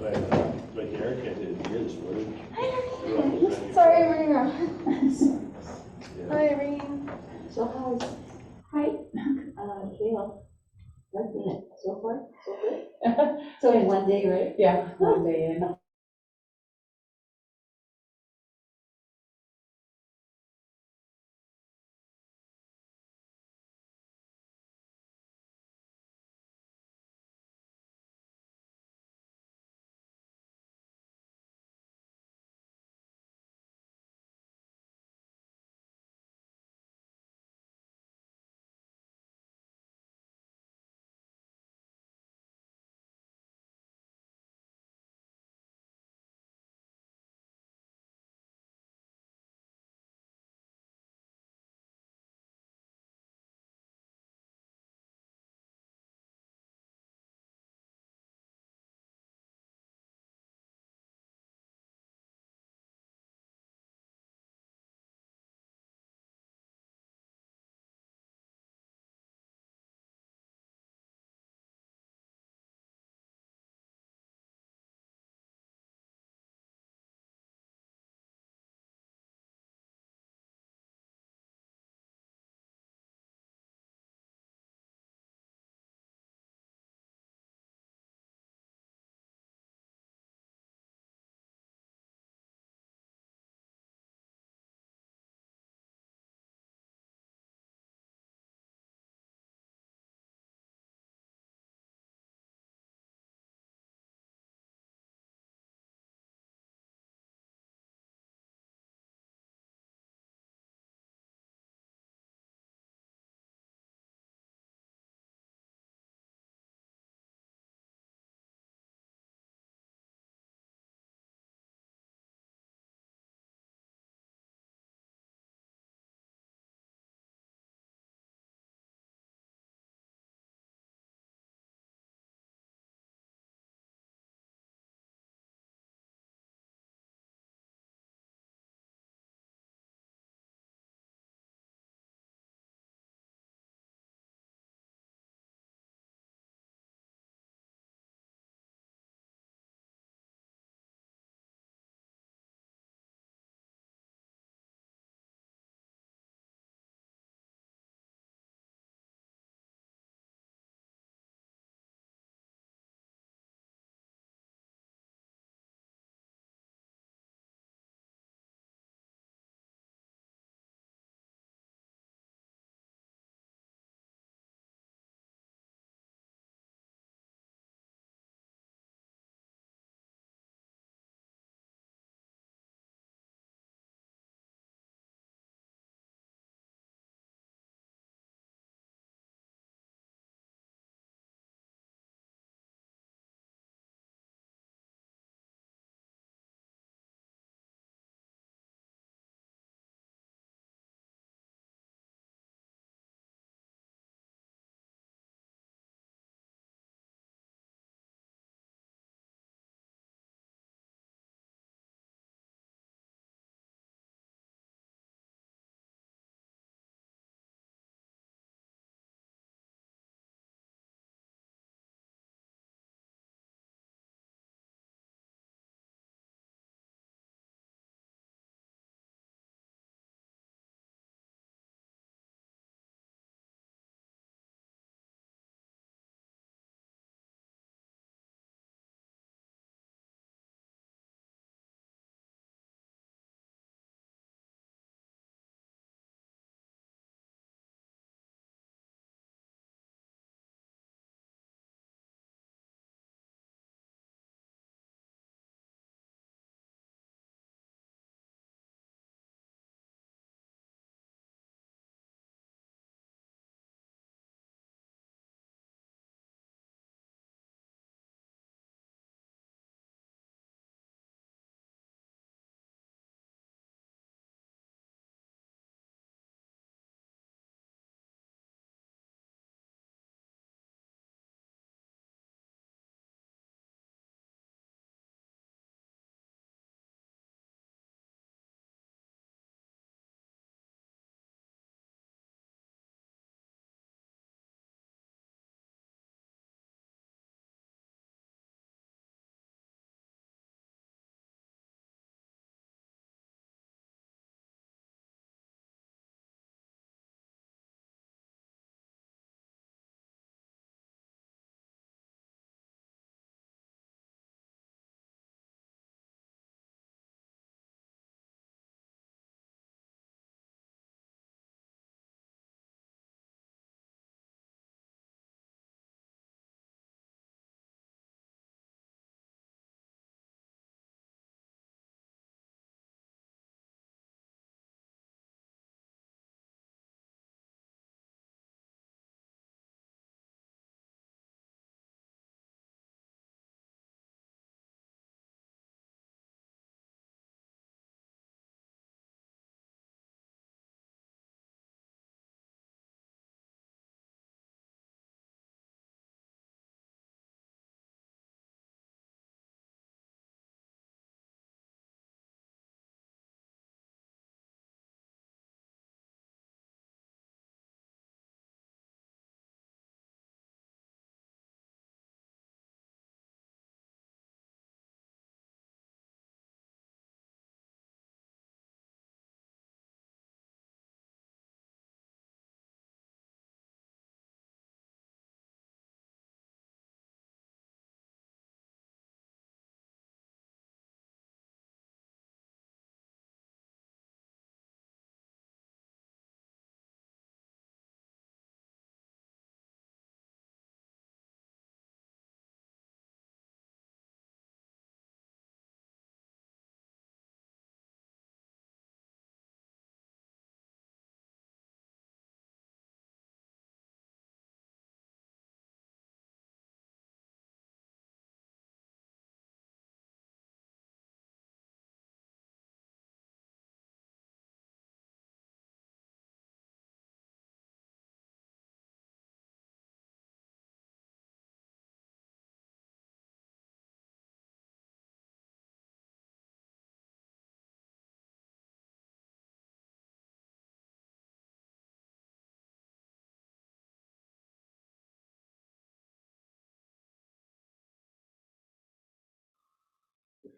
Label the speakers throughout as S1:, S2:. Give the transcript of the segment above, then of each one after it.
S1: But Erica did his, what did?
S2: Sorry, I'm running around.
S1: Yeah.
S2: Hi, Irene.
S3: So how's,
S4: Hi.
S3: Kayla, working it so far, so good? So in one day, right?
S4: Yeah, one day in.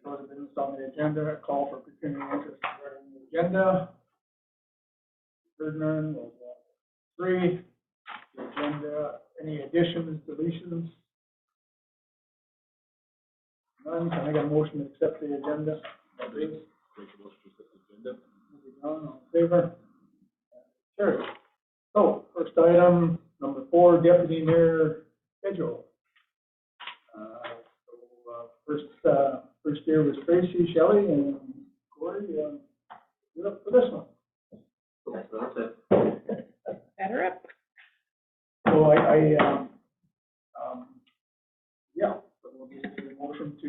S5: Those of business on the agenda, call for continuing interest regarding the agenda. Third none was 3. The agenda, any additions, deletions? None. Can I get a motion to accept the agenda? All in favor? Carried. So, first item, number 4, deputy mayor schedule. First year was Tracy, Shelley, and Corey. You're up for this one.
S4: Better up.
S5: So yeah, so we'll give you a motion to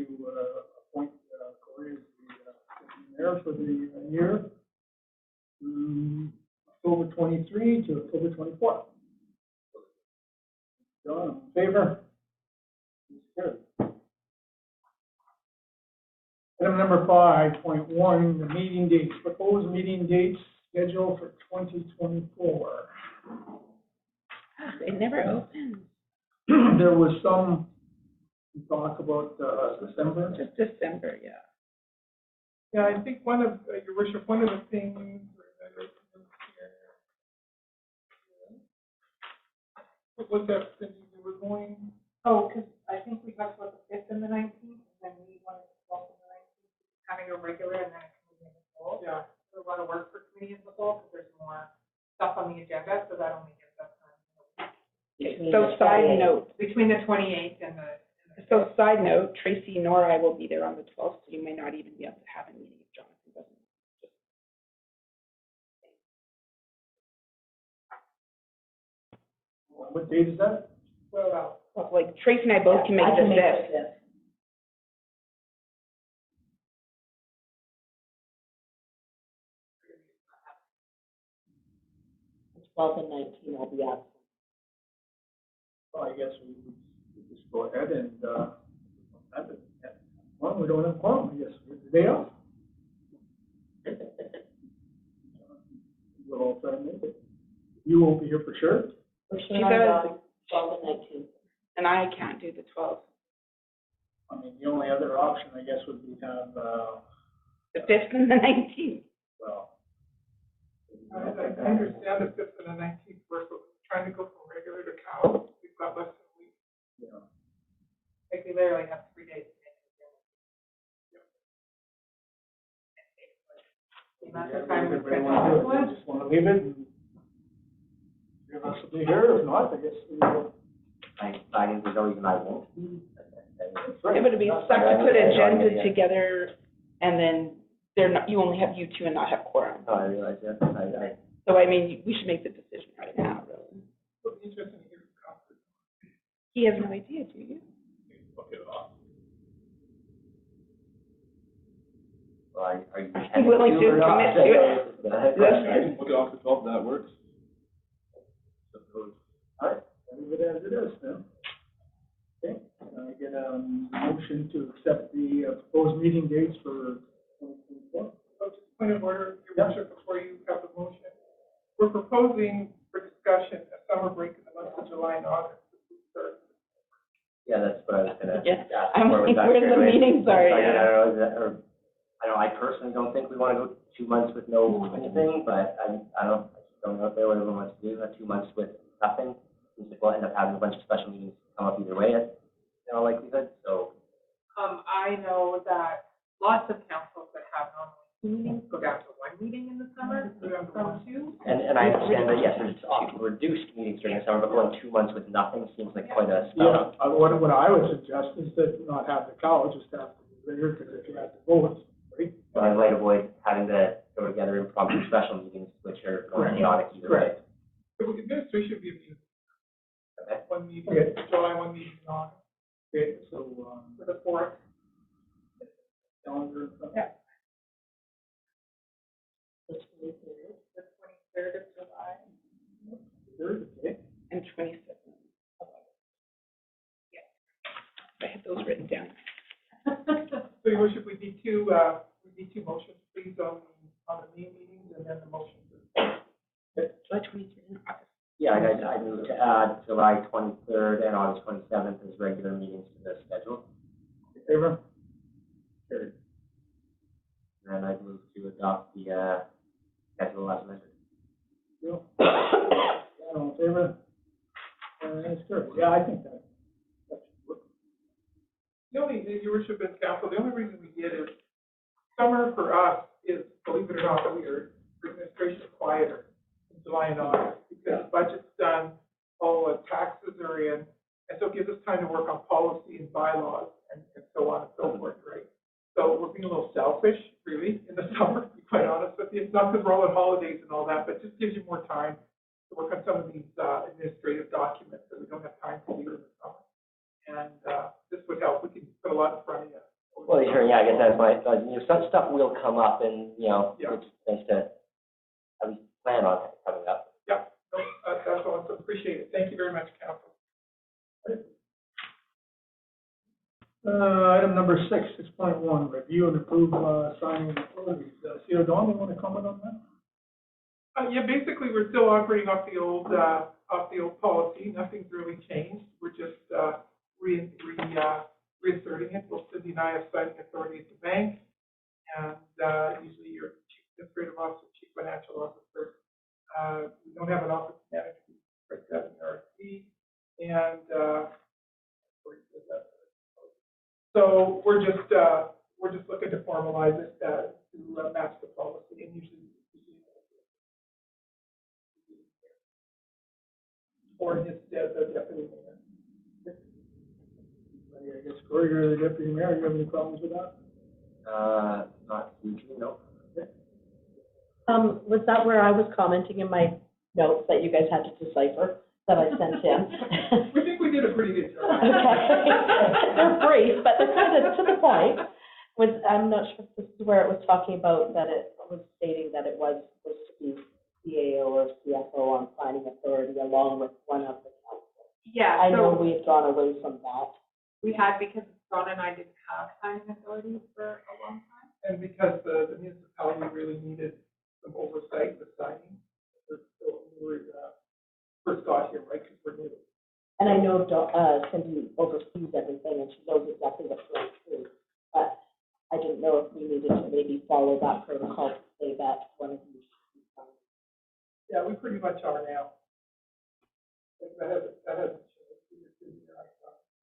S5: appoint Corey as the deputy mayor for the year. October 23 to October 24. John, in favor? Carried. Item number 5.1, the meeting dates. Proposed meeting dates scheduled for 2024.
S4: It never opens.
S5: There was some talk about December.
S4: Just December, yeah.
S6: Yeah, I think one of, Your Worship, one of the things, what was that, Cindy, we were going, because I think we talked about the 5th and the 19th, and then we wanted the 12th and the 19th, having a regular and then a committee in the fall. Yeah. There's a lot of work for committee in the fall, because there's more stuff on the agenda, so that only gives us time.
S4: So side note,
S6: Between the 28th and the.
S4: so side note, Tracy nor I will be there on the 12th, so you may not even be able to have a meeting if Jonathan doesn't.
S5: What date is that?
S6: Well,
S4: Well, like Tracy and I both can make the 5th.
S3: The 12th and 19th will be absent.
S5: Well, I guess we just go ahead and have it. Well, we don't have quorum, I guess. The day off. We'll all try to make it. You won't be here for sure.
S4: She does,
S3: 12th and 19th.
S4: and I can't do the 12th.
S5: I mean, the only other option, I guess, would be to have,
S4: The 5th and the 19th.
S5: well.
S6: I understand the 5th and the 19th work, but we're trying to go from regular to cow. We've got less than a week.
S5: Yeah.
S6: Like we literally have 3 days to make it. The amount of time we
S5: Everybody
S6: spend
S5: want to
S6: on
S5: do
S6: this
S5: it?
S6: one.
S5: You just want to leave it and give us to be here, if not, I guess we will.
S7: I think there's no reason I won't be.
S5: That's right.
S4: It would be suck to put agenda together, and then they're not, you only have you two and not have quorum.
S7: No, I realize that.
S4: So I mean, we should make the decision right now, really.
S6: It'll be interesting to hear from Congress.
S4: He has no idea, do you?
S6: Look it up.
S7: Well, are you
S4: I'm willing to
S7: or not?
S4: commit to it.
S7: That's
S1: Look it off the 12th, that works.
S5: All right, leave it as it is then. Okay, can I get a motion to accept the proposed meeting dates for 2024?
S6: So just point of order, Your Worship, before you have the motion. We're proposing for discussion a summer break in the months of July and August.
S7: Yeah, that's what I was gonna
S4: Yeah,
S7: ask.
S4: I'm
S7: before we
S4: like,
S7: got
S4: where the
S7: to it.
S4: meetings are,
S7: I
S4: yeah.
S7: don't know, is that, or, I know, I personally don't think we wanna go 2 months with no anything, but I just don't know if there, what everyone wants to do, 2 months with nothing. Seems like we'll end up having a bunch of special meetings come up either way, in all likelihood, so.
S6: I know that lots of councils that have normally 2 meetings go down to 1 meeting in the summer, from 2.
S7: And I understand that, yes, there's often reduced meetings during the summer, but going 2 months with nothing seems like quite a spell.
S5: Yeah, what I would suggest is that not have the cow, just have the regular, because if you have to vote, right?
S7: So I might avoid having to go together impromptu special meetings, which are more chaotic either way.
S6: So administration would be a meeting.
S7: Okay.
S6: 1 meeting
S5: Okay.
S6: in July, 1 meeting in August,
S5: Okay, so,
S6: for the 4th.
S5: calendar and stuff.
S6: Yeah.
S3: The 23rd.
S6: The 23rd of July.
S5: Third, okay.
S4: And 27th. Yeah. I have those written down.
S6: So, Your Worship, we need 2 motions, please, on the main meetings, and then the motion.
S4: July 23rd and August.
S7: Yeah, I moved to add July 23rd and August 27th as regular meetings to the schedule.
S5: In favor? Carried.
S7: and I move to adopt the schedule as amended.
S5: You? All in favor? That's good. Yeah, I think that should work.
S6: The only, your worship and council, the only reason we did is, summer for us is, believe it or not, we are administration quieter in July and August, because the budget's done, all the taxes are in, and so it gives us time to work on policy and bylaws and so on and so forth, right? So we're being a little selfish, really, in the summer, to be quite honest with you. It's not because we're all on holidays and all that, but it just gives you more time to work on some of these administrative documents that we don't have time to do in the summer. And this would help. We can put a lot in front of you.
S7: Well, sure, yeah, I guess that's my, some stuff will come up and,
S6: Yeah.
S7: it's nice to at least plan on it coming up.
S6: Yeah, no, that's awesome. Appreciate it. Thank you very much, council.
S5: Item number 6.1, review and approve signing authorities. CEO Don, you want to comment on that?
S6: Yeah, basically, we're still operating off the old policy. Nothing's really changed. We're just reinserting it. We'll send the I have signing authority at the bank, and usually your chief administrative officer, chief financial officer. We don't have an office manager, right, that in RFP, and so we're just looking to formalize it to match the policy, and usually. Or just the deputy mayor.
S5: I guess Corey, you're the deputy mayor. Do you have any problems with that?
S7: Not hugely, no.
S3: Was that where I was commenting in my notes that you guys had to decipher that I sent in?
S6: We think we did a pretty good job.
S3: Okay. They're brief, but they're kind of to the point. I'm not sure if this is where it was talking about that it was stating that it was supposed to be CAO or CFO on signing authority along with one of the council.
S4: Yeah,
S3: I know
S4: so
S3: we've gone away from that.
S4: we had, because Ron and I didn't have signing authority for a long time.
S6: And because the municipality really needed some oversight with signing, we first got here, right, because we're new.
S3: And I know Cindy oversees everything and she knows exactly what's going through. But I didn't know if we needed to maybe follow that protocol to say that one of you should be signing.
S6: Yeah, we pretty much are now. That hasn't changed.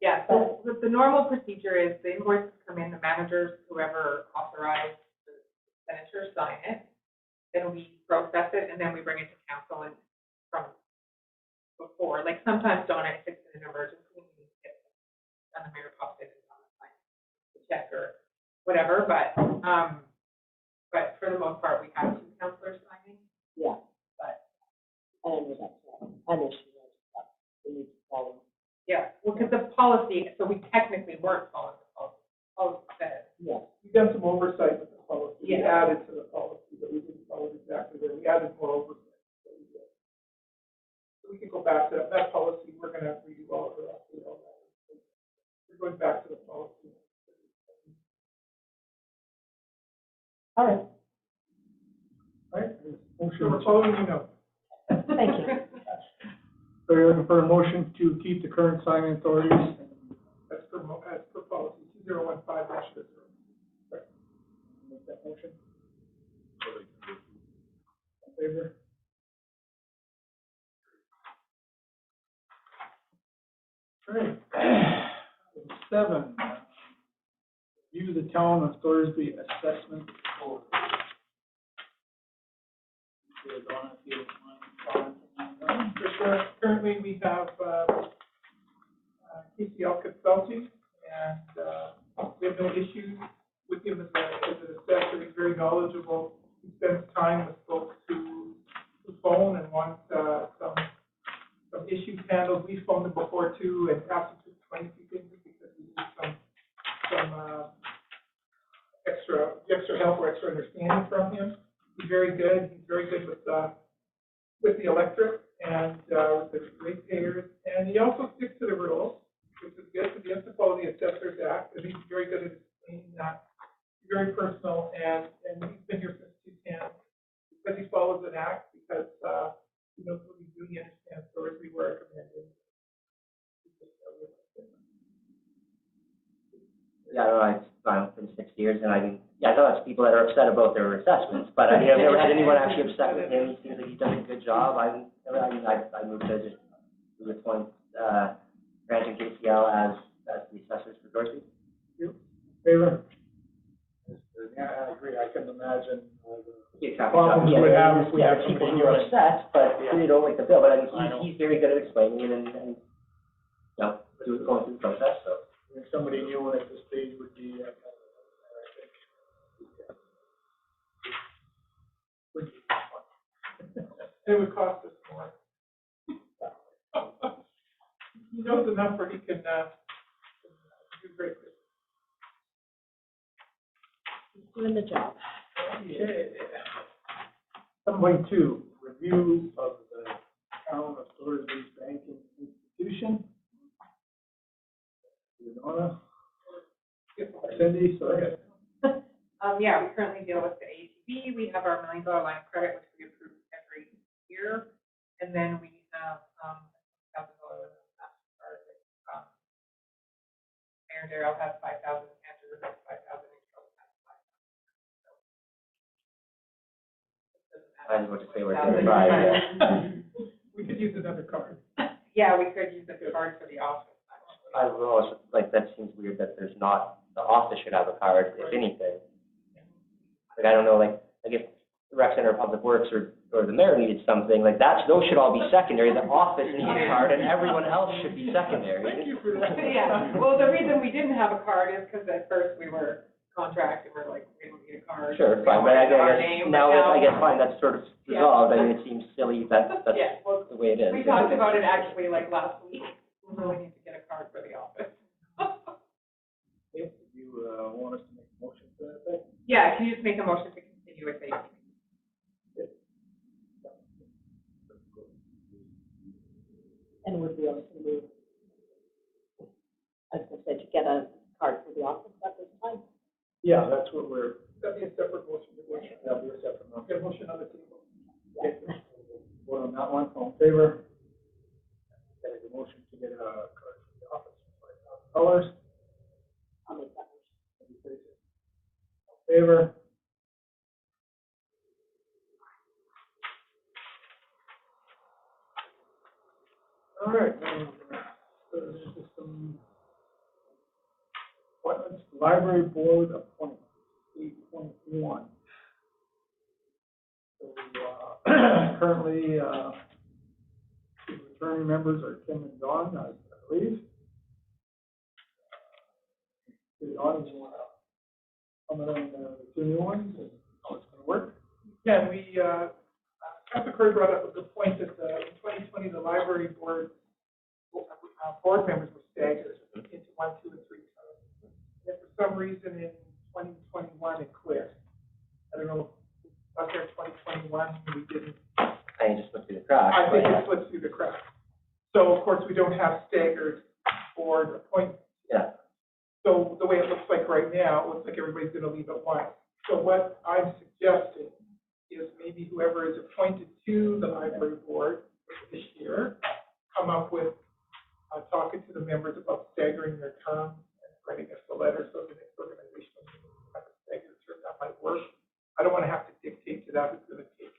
S4: Yeah, so the normal procedure is the invoices come in, the managers, whoever authorized the expenditure, sign it. Then we process it, and then we bring it to council. And from before, like sometimes Donna, if it's an emergency, we need to get it, and the mayor pops it and on the sign the check or whatever. But for the most part, we have two councilors signing.
S3: Yeah.
S4: But
S3: I know that's an issue that we need to follow.
S4: yeah, well, because the policy, so we technically weren't following the policy. Policy said.
S3: Yes.
S6: We've done some oversight with the policy. We
S4: Yeah.
S6: added to the policy, but we didn't follow it exactly there. We added more oversight. So we can go back to that policy. We're going to redo all of that. We're going back to the policy.
S3: All right.
S5: All right.
S6: So
S5: Motion.
S6: we're following you now.
S3: Thank you.
S5: So you're looking for a motion to keep the current signing authorities.
S6: As per policy 2015-0.
S5: Make that motion. In favor? All right. 7, view the town of Thorsby assessment report.
S6: Currently, we have KCL Consulting, and we have no issues with him as an assessor. He's very knowledgeable. He spends time with folks who phone and want some issues handled. We phoned him before too and asked him to explain a few things because we need some extra help or extra understanding from him. He's very good. He's very good with the electric and with the ratepayers, and he also sticks to the rules, which is good because he has to follow the Assessors Act, and he's very good at explaining that. He's very personal, and he's been here since 2010 because he follows an act, because he knows what he's doing, he understands stories we were recommended.
S7: Yeah, no, been 6 years, and I mean, yeah, I know that's people that are upset about their assessments, but I mean, I've never had anyone actually upset with him. He seems like he does a good job. I moved to just do with one, granting KCL as the assessors for Thorsby.
S5: Favor? Yeah, I agree. I can imagine
S7: Exactly.
S5: problems we would have if we
S7: Yeah,
S5: had
S7: people
S5: somebody
S7: who are
S5: new.
S7: upset, but they don't like the bill, but I
S5: I
S7: mean,
S5: know.
S7: he's very good at explaining it and going through the process, so.
S5: I think somebody new at this stage would be, I think. Would be fun.
S6: It would cost us more. He knows enough where he can, do great things.
S3: He's doing the job.
S5: Okay. 7.2, review of the town of Thorsby's banking institution. Donna? Cindy, sorry.
S4: Yeah, we currently deal with the ATB. We have our $1 million line of credit, which we approve every year. And then we have, $1,000 MasterCard. Mayor Darrell has 5,000, Andrew has 5,000, and Joe has 5,000.
S7: I was about to say we're doing fine.
S6: We could use another card.
S4: Yeah, we could use the card for the office.
S7: I don't know, like, that seems weird that there's not, the office should have a card, if anything. Like, I don't know, like if the rec center or public works or the mayor needed something, like those should all be secondary. The office needs a card and everyone else should be secondary.
S6: Thank you for that.
S4: Yeah, well, the reason we didn't have a card is because at first we were contract and we're like, we don't need a card.
S7: Sure, fine, but I guess, now that, I guess, fine, that's sort of resolved. I mean, it seems silly that that's
S4: Yeah, well,
S7: the way it is.
S4: we talked about it actually like last week. We really need to get a card for the office.
S5: If you want us to make a motion for that, then?
S4: Yeah, can you just make a motion to continue with ATB?
S3: And would we also move, I was going to say, to get a card for the office at this time?
S5: Yeah, that's what we're,
S6: That'd be a separate motion.
S5: that'll be a separate motion.
S6: Get a motion on the table.
S5: Okay. Vote on that one, all in favor? That is a motion to get a card for the office, $5,000.
S3: I'll make that motion.
S5: All in favor? All right, now, so there's just some appointments, library board appointments, 8.1. So, currently, returning members are Kim and Dawn, I believe. Dawn, you want to comment on the two new ones and how it's going to work?
S6: Yeah, we, Councilor Curry brought up a good point that in 2020, the library board, board members were staggered into 1, 2, and 3 terms. And for some reason in 2021, it quit. I don't know, out there in 2021, we didn't.
S7: I just looked through the cracks.
S6: I think
S7: but
S6: it slipped through the cracks. So of course, we don't have staggered board appointments.
S7: yeah.
S6: So the way it looks like right now, it looks like everybody's going to leave at once. So what I'm suggesting is maybe whoever is appointed to the library board this year, come up with, talking to the members about staggering their terms and writing us a letter so the next organizational meeting will have a staggered term. That might work. I don't want to have to dictate to that who's going to take.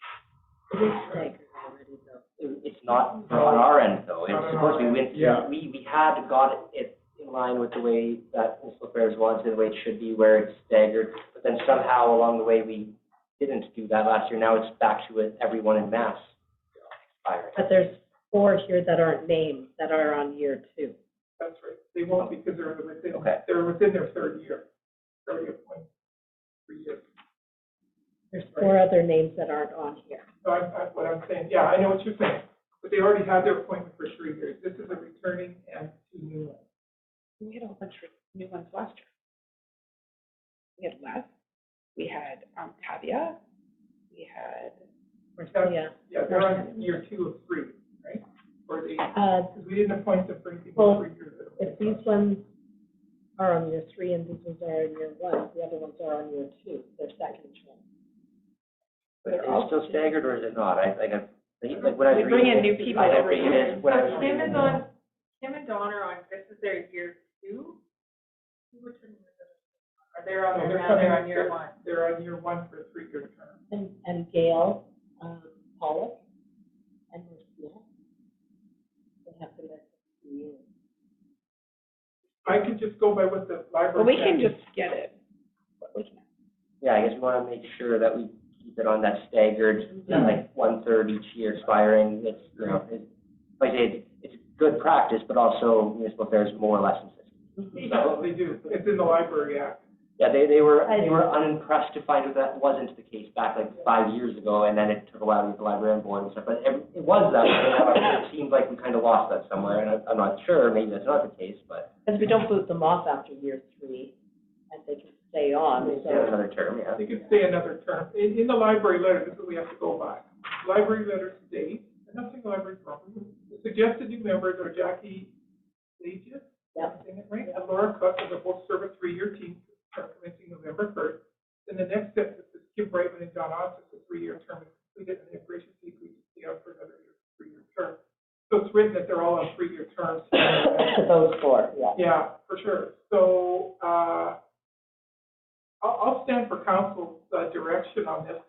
S7: It's not on our end though. It's
S6: Not on
S7: supposed to be
S6: our
S7: went
S6: end.
S7: through,
S5: Yeah.
S7: we had got it in line with the way that municipal affairs wanted, the way it should be, where it's staggered. But then somehow along the way, we didn't do that last year. Now it's back to it, everyone in mass expiring.
S3: But there's 4 here that aren't named, that are on year 2.
S6: That's right. They won't because they're within,
S7: Okay.
S6: they're within their third year. 30 appointments, 3 years.
S3: There's 4 other names that aren't on here.
S6: So what I'm saying, yeah, I know what you're saying, but they already had their appointment for 3 years. This is a returning and 2 new ones.
S8: We had a whole bunch of new ones last year. We had Les, we had Tavia, we had,
S3: Yeah.
S6: Yeah, they're on year 2 of 3, right? Or they,
S3: Uh,
S6: because we didn't appoint them for anything
S3: Well,
S6: for 3 years.
S3: if these ones are on year 3 and these ones are on year 1, the other ones are on year 2, they're second term.
S7: But is it still staggered or is it not? Like when I was
S8: we bring in
S7: reading
S8: new
S7: it,
S8: people
S7: I had
S8: every
S7: read
S8: year.
S7: it when I was
S4: So
S7: reading it.
S4: Kim and Dawn are on, this is their year 2. Who would turn in the- they're on,
S6: They're
S4: now
S6: coming,
S4: they're on year one.
S6: They're on year one for a 3-year term.
S3: And Gail, Pollock, and Marcia, they have been there for 2 years.
S6: I could just go by what the library.
S8: Well, we can
S6: said.
S8: just get it. But we can.
S7: Yeah, I guess we want to make sure that we keep it on that staggered, like 1/3 each year expiring. It's, you know, it's, like I say, it's good practice, but also municipal affairs more or less consistent.
S6: Yeah, they do. It's in the library act.
S7: Yeah, they were unimpressed to find out that wasn't the case back like 5 years ago, and then it took a while to get the library on board and stuff. But it was that way. Now it seems like we kind of lost that somewhere, and I'm not sure. Maybe that's not the case, but
S3: Because we don't boot them off after year 3, and they can stay on,
S7: it's
S3: so.
S7: another term, yeah.
S6: They could stay another term. In the library letter, this is what we have to go by. Library letter state, and nothing the library's wrong. The suggested new members are Jackie Legius,
S3: Yep.
S6: saying it right, and Laura Cook, and they'll both serve a 3-year team term commencing November 1st. Then the next step is Kim Brightman and John Oss, the 3-year term is completed, and they have graciously agreed to stay on for another 3-year term. So it's written that they're all on 3-year terms.
S3: Those 4, yeah.
S6: Yeah, for sure. So, I'll stand for council's direction on this.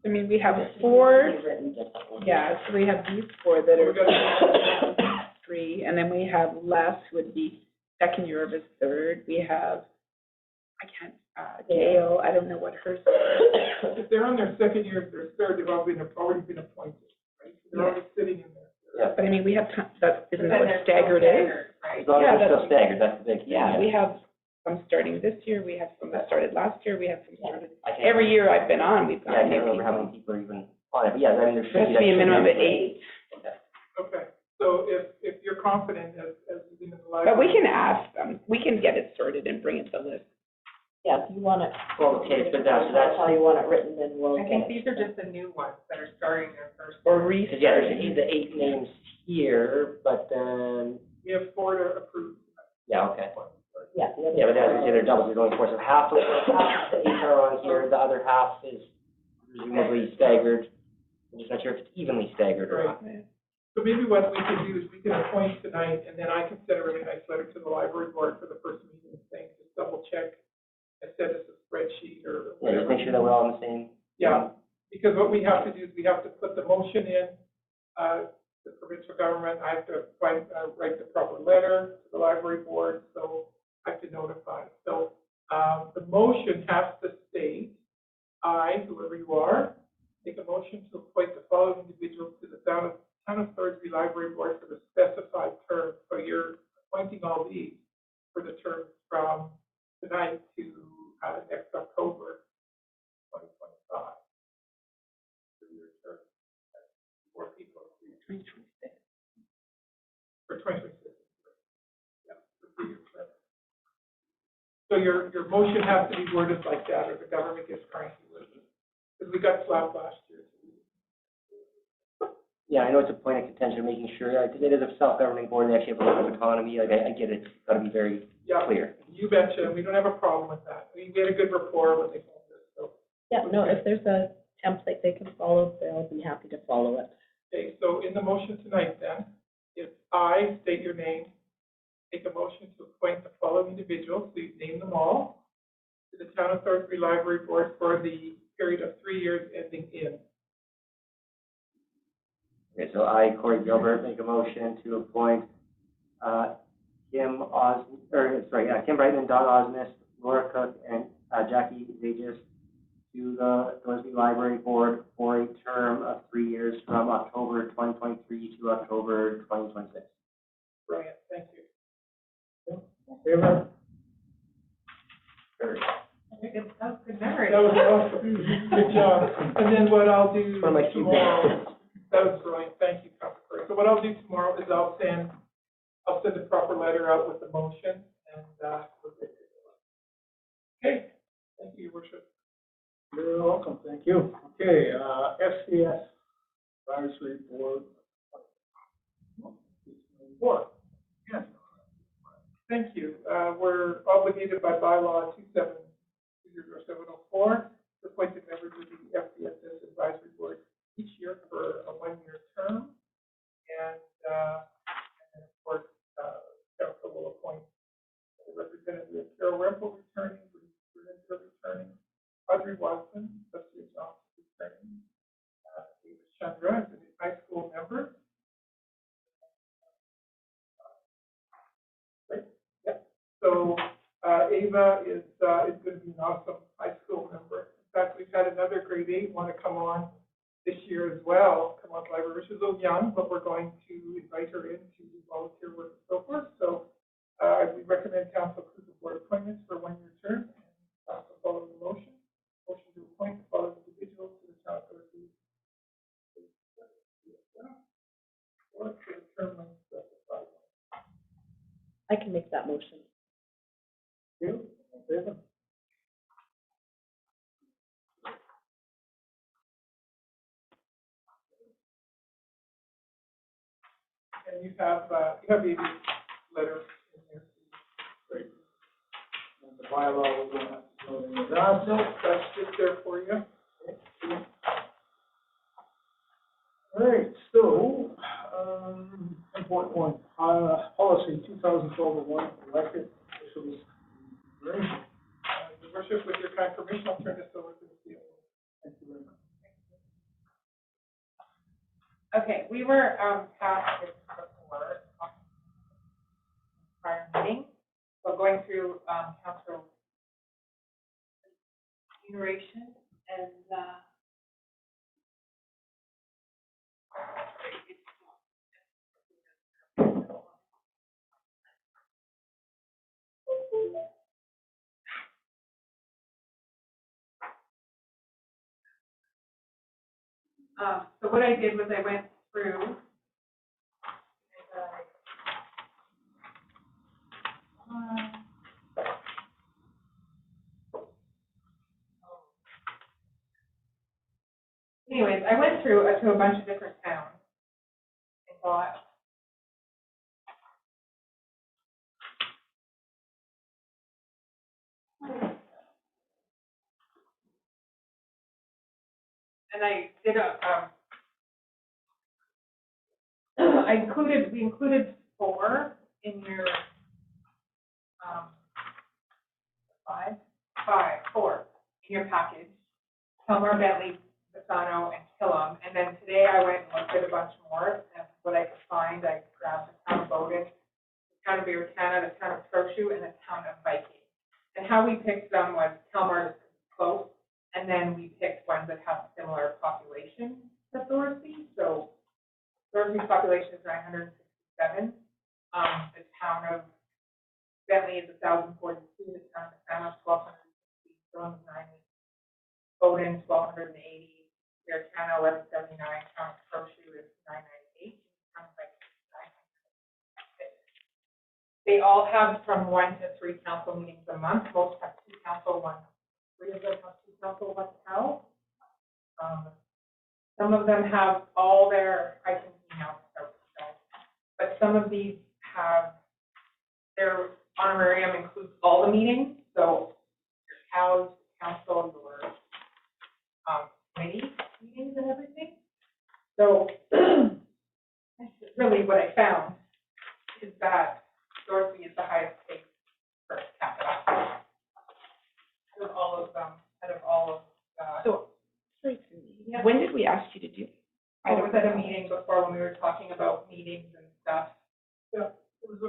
S8: I mean, we have 4,
S3: Written differently.
S8: yeah, so we have these 4 that
S6: We
S8: are
S6: got
S8: 3, and then we have Les, who would be second year of his 3rd. We have, Gail, I don't know what hers is.
S6: if they're on their second year, their 3rd, they've already been appointed, right? So they're already sitting in there.
S7: Yeah.
S8: But I mean, we have, isn't that
S4: Then
S8: what
S4: they're
S8: staggered
S4: still
S8: is?
S4: right?
S7: As long
S8: Yeah,
S7: as it's still
S8: that's-
S7: staggered, that's the big thing.
S8: Yeah, we have some starting this year, we have some that started last year, we have some started,
S7: I can't-
S8: every year I've been on, we've
S7: Yeah, I
S8: got
S7: can't
S8: new
S7: remember how
S8: people.
S7: many people are even on it, but yeah, I mean, there
S8: There
S7: should
S8: has to be a minimum of
S7: Okay.
S8: 8,
S6: Okay, so if you're confident as you've been in the library.
S8: but we can ask them, we can get it sorted and bring it to list.
S3: Yeah, if you want it.
S7: Well, okay, but that's
S3: How you want it written, then we'll
S4: I
S3: get
S4: think
S3: it.
S4: these are just the new ones that are starting their first.
S8: Or
S7: because yeah, there's
S8: restarting.
S7: the 8 names here, but then,
S6: We have 4 to approve.
S7: yeah, okay.
S3: Yeah, the other.
S7: Yeah, but as I say, they're doubles, there's only 4, so half of the 8 are on here, the other half is presumably staggered. I'm just not sure if it's evenly staggered or not.
S6: So maybe what we can do is we can appoint tonight, and then I can send a really nice letter to the library board for the first meeting saying, just double check, and send us a spreadsheet or
S7: Yeah, just
S6: whatever.
S7: make sure that we're all on the same.
S6: Yeah, because what we have to do is we have to put the motion in, the provincial government, I have to write the proper letter to the library board, so I have to notify. So, the motion has to state, I, whoever you are, make a motion to appoint the following individuals to the town of Thorsby Library Board for the specified term. So you're appointing all these for the terms from tonight to, next October, 2025. Three-year term. 4 people. For 2026. Yeah, for 3 years. So your motion has to be worded like that, or the government gets cranky with it. Because we got slapped last year.
S7: Yeah, I know it's a point of contention, making sure, because it is a self-governing board, and they actually have a lot of autonomy, like, I get it, it's gotta be very
S6: Yeah,
S7: clear.
S6: you betcha. We don't have a problem with that. We had a good rapport when they formed this, so.
S3: Yeah, no, if there's a template they can follow, they'll be happy to follow it.
S6: Okay, so in the motion tonight then, if I state your name, make a motion to appoint the following individuals, so you name them all, to the Town of Thorsby Library Board for the period of 3 years ending in.
S7: Okay, so I, Corey Gilbert, make a motion to appoint, Kim Brightman, Don Osmus, Laura Cook, and, Jackie Zajas to the Thorsby Library Board for a term of 3 years from October 2023 to October 2026.
S6: Brilliant, thank you.
S5: Favor?
S4: That was good memory.
S6: That was awesome. Good job. And then what I'll do
S7: One of my few
S6: tomorrow, that was brilliant. Thank you, Councilor Curry. So what I'll do tomorrow is I'll send the proper letter out with the motion and, we'll get it. Okay, thank you, Your Worship.
S5: You're welcome, thank you. Okay, SCS Advisory Board. Board. Yes.
S6: Thank you. We're obligated by bylaw 2700704 to appoint the members of the FCSS Advisory Board each year for a 1-year term. And then, of course, council will appoint Sarah Rempel returning, Brenda returning, Audrey Watson, Associate Officer returning, Ava Chandra is a high school member. Right? Yeah. So Ava is going to be an awesome high school member. In fact, we've had another grade 8 want to come on this year as well, come on library. She's a little young, but we're going to invite her in to do volunteer work and so forth. So we recommend council approve the board appointments for 1-year term. And follow the motion. Motion to appoint the following individuals to the town authority. Or to the term length specified.
S3: I can make that motion.
S5: You, in favor?
S6: And you have a letter in there. Great.
S5: And the bylaw, we don't have to know any of that.
S6: No, that's just there for you.
S5: All right, so, important one, policy 2012-01, elected officials.
S6: Your worship, with your kind permission, I'll turn this over to the CEO.
S5: Thank you very much.
S4: Okay, we were, passed this before, prior meeting, so going through, council enumeration and, so what I did was I went through and anyways, I went through to a bunch of different towns and thought, and I did we included 4 in your, 4 in your package. Kelmar, Bentley, Bassano, and Killam. And then today I went and looked at a bunch more, and what I could find, I grabbed the town of Bogan, the town of Beavertana, the town of Trochu, and the town of Viking. And how we picked them was Kelmar is close, and then we picked ones that have similar population to Thorsby. So Thorsby's population is 967. The town of Bentley is 1,042. The town of Bassano is 1,260. Killam is 90. Bowden, 1,280. Beavertana, 1,179. Town of Trochu is 998. Town of Viking is 996. They all have from 1 to 3 council meetings a month. Most have 2 council, 3 of them have 2 council, 1 town. Some of them have all their, I can email them, but some of these have, their honorarium includes all the meetings, so your cows, council, your committee meetings and everything. So really what I found is that Thorsby is the highest paid per capita out of all of them,
S8: So, sorry, Cindy, when did we ask you to do?
S4: I was at a meeting before when we were talking about meetings and stuff.
S6: Yeah.
S4: So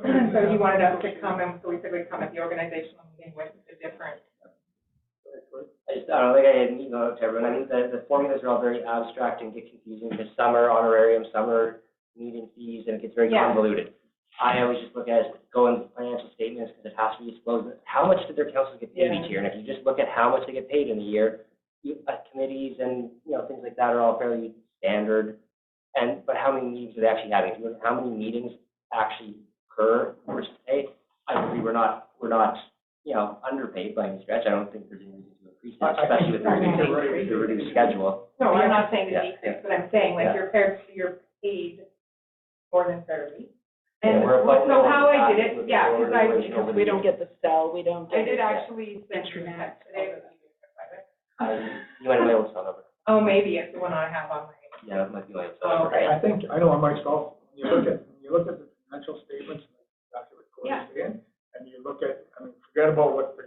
S4: he wanted us to come, and so we said we'd come at the organizational meeting with the different.
S7: I don't think I had an email to everyone. I think the formulas are all very abstract and get confusing. There's summer honorarium, summer meeting fees, and it gets very convoluted. I always just look at it, go in financial statements because it has to be disclosed. How much did their councils get paid each year? And if you just look at how much they get paid in a year, committees and things like that are all fairly standard. But how many meetings are they actually having? How many meetings actually occur per se? I agree we're not underpaid by any stretch. I don't think there's any reason to increase it, especially with the reduced schedule.
S4: No, I'm not saying the decrease, but I'm saying like you're paid more than fairly. And so how I did it,
S3: Because we don't get the cell, we don't
S4: I
S3: get.
S4: did actually send you a
S3: Internet.
S4: text today.
S7: You might have my old phone number.
S4: Oh, maybe it's the one I have on my.
S7: Yeah, that might be my old phone
S4: Oh,
S7: number.
S4: okay.
S5: I think, I know on myself, when you look at the financial statements, that's what goes in, and you look at, forget about what the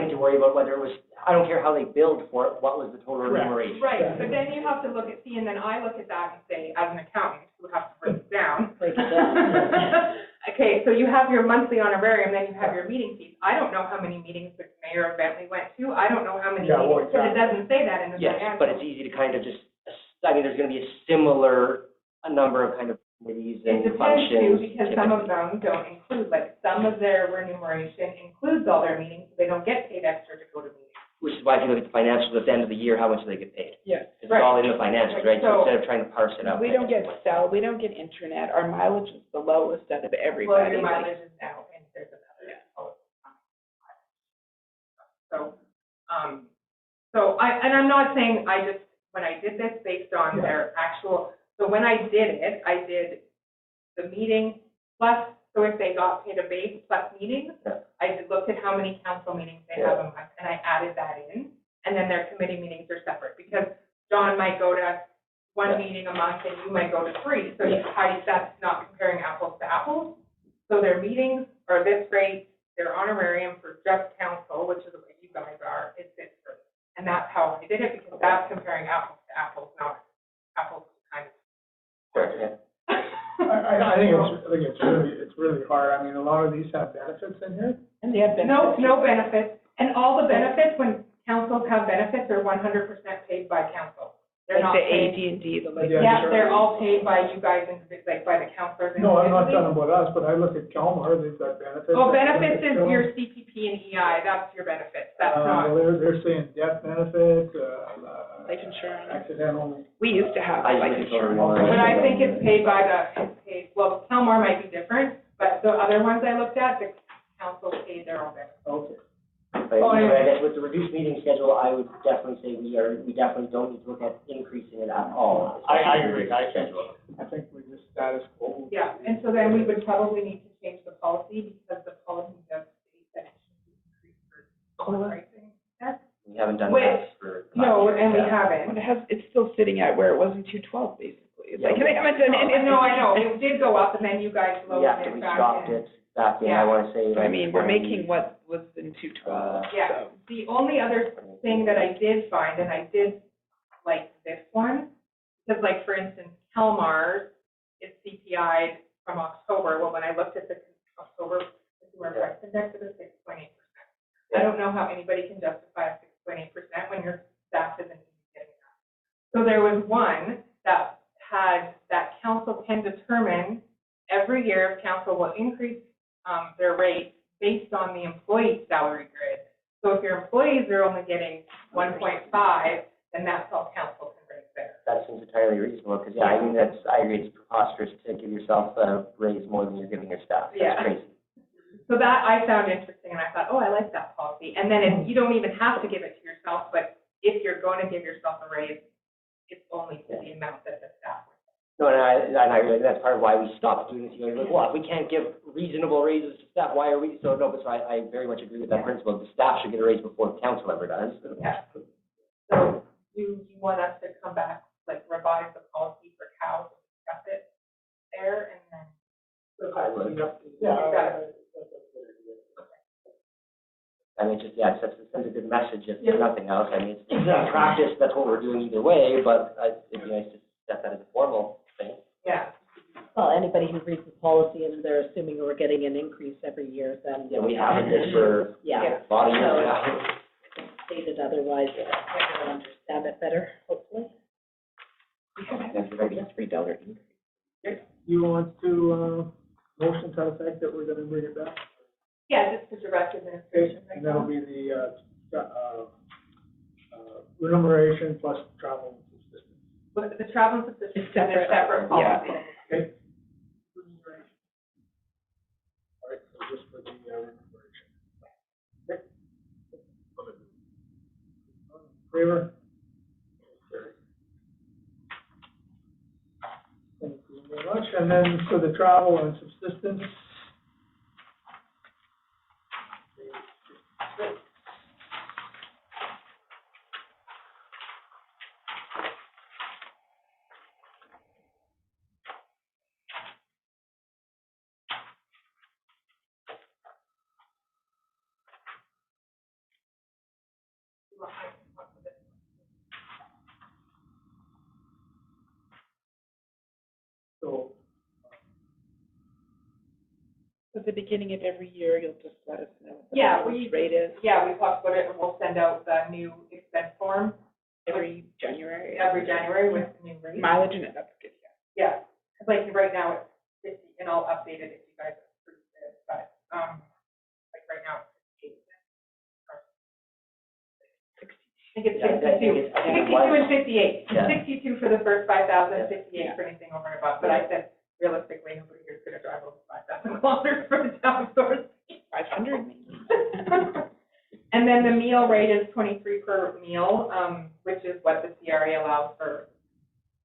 S7: need to worry about whether it was, I don't care how they billed for it, what was the total
S5: Correct.
S7: remuneration?
S4: Right, but then you have to look at, and then I look at that and say, as an accountant, who has to break it down.
S3: Break it down.
S4: Okay, so you have your monthly honorarium, then you have your meeting fees. I don't know how many meetings the mayor of Bentley went to. I don't know how many
S5: Yeah, well,
S4: meetings, because it doesn't say that in the
S7: Yes,
S4: financial.
S7: but it's easy to kind of just, I mean, there's gonna be a similar, a number of kind of committees
S4: It
S7: and
S4: depends too,
S7: functions.
S4: because some of them don't include, like, some of their remuneration includes all their meetings, so they don't get paid extra to go to meetings.
S7: Which is why if you look at the financials at the end of the year, how much do they get paid?
S8: Yeah.
S7: It's all in the financials, right?
S4: So-
S7: So instead of trying to parse it out.
S8: We don't get cell, we don't get internet, our mileage is the lowest out of
S4: Well,
S8: everybody.
S4: your
S8: like-
S4: mileage is now, and there's another. So I'm not saying when I did this based on their actual, so when I did it, I did the meeting plus, so if they got paid a base plus meetings, I looked at how many council meetings they have a month, and I added that in, and then their committee meetings are separate, because John might go to one meeting a month, and you might go to 3, so that's not comparing apples to apples. So their meetings are this rate, their honorarium for just council, which is what you guys are, is this rate. And that's how I did it, because that's comparing apples to apples, not apples to kind of.
S7: Sure, yeah.
S5: I think it's really hard. I mean, a lot of these have benefits in here.
S8: And they have benefits.
S4: No benefits, and all the benefits, when councils have benefits, are 100% paid by council. They're not
S8: Like the
S4: paid.
S8: AD&D, the like.
S5: Yeah.
S4: Yeah, they're all paid by you guys, like by the councilors.
S5: No, I'm not
S4: individually.
S5: talking about us, but I look at Kelmar, they've got benefits.
S4: Oh, benefits is your CPP and EI, that's your benefits, that's not.
S5: They're saying death benefit,
S8: Life insurance.
S5: accidental.
S8: We used to have
S7: I
S8: life
S7: usually go to
S8: insurance.
S4: But I think it's paid by well, Kelmar might be different, but the other ones I looked at, the council paid their own benefits.
S5: Okay.
S7: But I guess with the reduced meeting schedule, I would definitely say we definitely don't need to look at increasing it at all.
S1: I agree, I think.
S5: I think we just status quo.
S4: Yeah, and so then we would probably need to change the policy, because the policy does state that it should be increased for pricing.
S7: We haven't done
S4: Wait,
S7: that for.
S4: No, and we
S8: But
S4: haven't.
S8: it's still sitting at where it was in 212, basically. Like,
S7: Yeah.
S8: they haven't done anything.
S4: No, I know, it did go up, and then you guys lowered
S7: Yeah,
S4: it
S7: we
S4: back
S7: stopped
S4: in.
S7: it back in,
S4: Yeah.
S7: I wanna say.
S8: I mean, we're
S7: 20.
S8: making what was in 212,
S4: Yeah.
S8: so.
S4: The only other thing that I did find, and I did like this one, because like, for instance, Kelmar's is CPI'd from October. Well, when I looked at the October consumer price index, it was 6.8%. I don't know how anybody can justify a 6.8% when your staff isn't even getting that. So there was one that council can determine every year if council will increase their rate based on the employee salary grid. So if your employees are only getting 1.5, then that's all council can raise there.
S7: That seems entirely reasonable, because, I mean, I agree, it's preposterous to give yourself a raise more than you're giving your staff.
S4: Yeah.
S7: That's crazy.
S4: So that I found interesting, and I thought, oh, I like that policy. And then you don't even have to give it to yourself, but if you're going to give yourself a raise, it's only to the amount that the staff.
S7: No, and I agree, that's part of why we stopped doing this, you're like, well, if we can't give reasonable raises to staff, why are we, so I very much agree with that principle, the staff should get a raise before the council ever does.
S4: Yeah. So you want us to come back, like revise the policy for cows, discuss it there, and then.
S7: I would.
S5: Yeah.
S7: I mean, just, it sends a good message, if nothing else, I mean, in practice, that's what we're doing either way, but it'd be nice to set that as a formal thing.
S4: Yeah.
S3: Well, anybody who reads the policy and they're assuming we're getting an increase every year, then.
S7: Yeah, we havened this for
S3: Yeah.
S7: a lot of years now.
S3: Stated otherwise, I understand it better, hopefully.
S8: We could have a $3 increase.
S5: You want to, motion to the fact that we're gonna bring it back?
S4: Yeah, just to direct administration.
S5: And that'll be the, remuneration plus travel assistance.
S4: But the travel subsistence is
S8: Separate.
S4: a separate
S8: Yeah.
S4: policy.
S5: Okay? All right, so just for the, remuneration. Okay. Favor? Thank you very much. And then for the travel and subsistence,
S8: At the beginning of every year, you'll just let us know what the
S4: Yeah,
S8: mileage rate is
S4: Yeah, we talked about it, and we'll send out the new expense form
S8: every January.
S4: with the new rate.
S8: Mileage in it, that's good, yeah.
S4: Yeah, 'cause like right now it's 50, and I'll update it if you guys approve it, but, like right now it's 58 cents. I think it's
S7: Yeah, I think
S4: 62,
S7: it's- I think it
S4: 62
S7: was-
S4: and 58.
S7: Yeah.
S4: 62 for the first 5,000,
S7: Yeah.
S4: 58 for anything over and above, but I said realistically, nobody here's gonna drive over 5,000 kilometers from the town of Thorsby.
S8: 500 maybe.
S4: And then the meal rate is 23 per meal, which is what the CRA allows for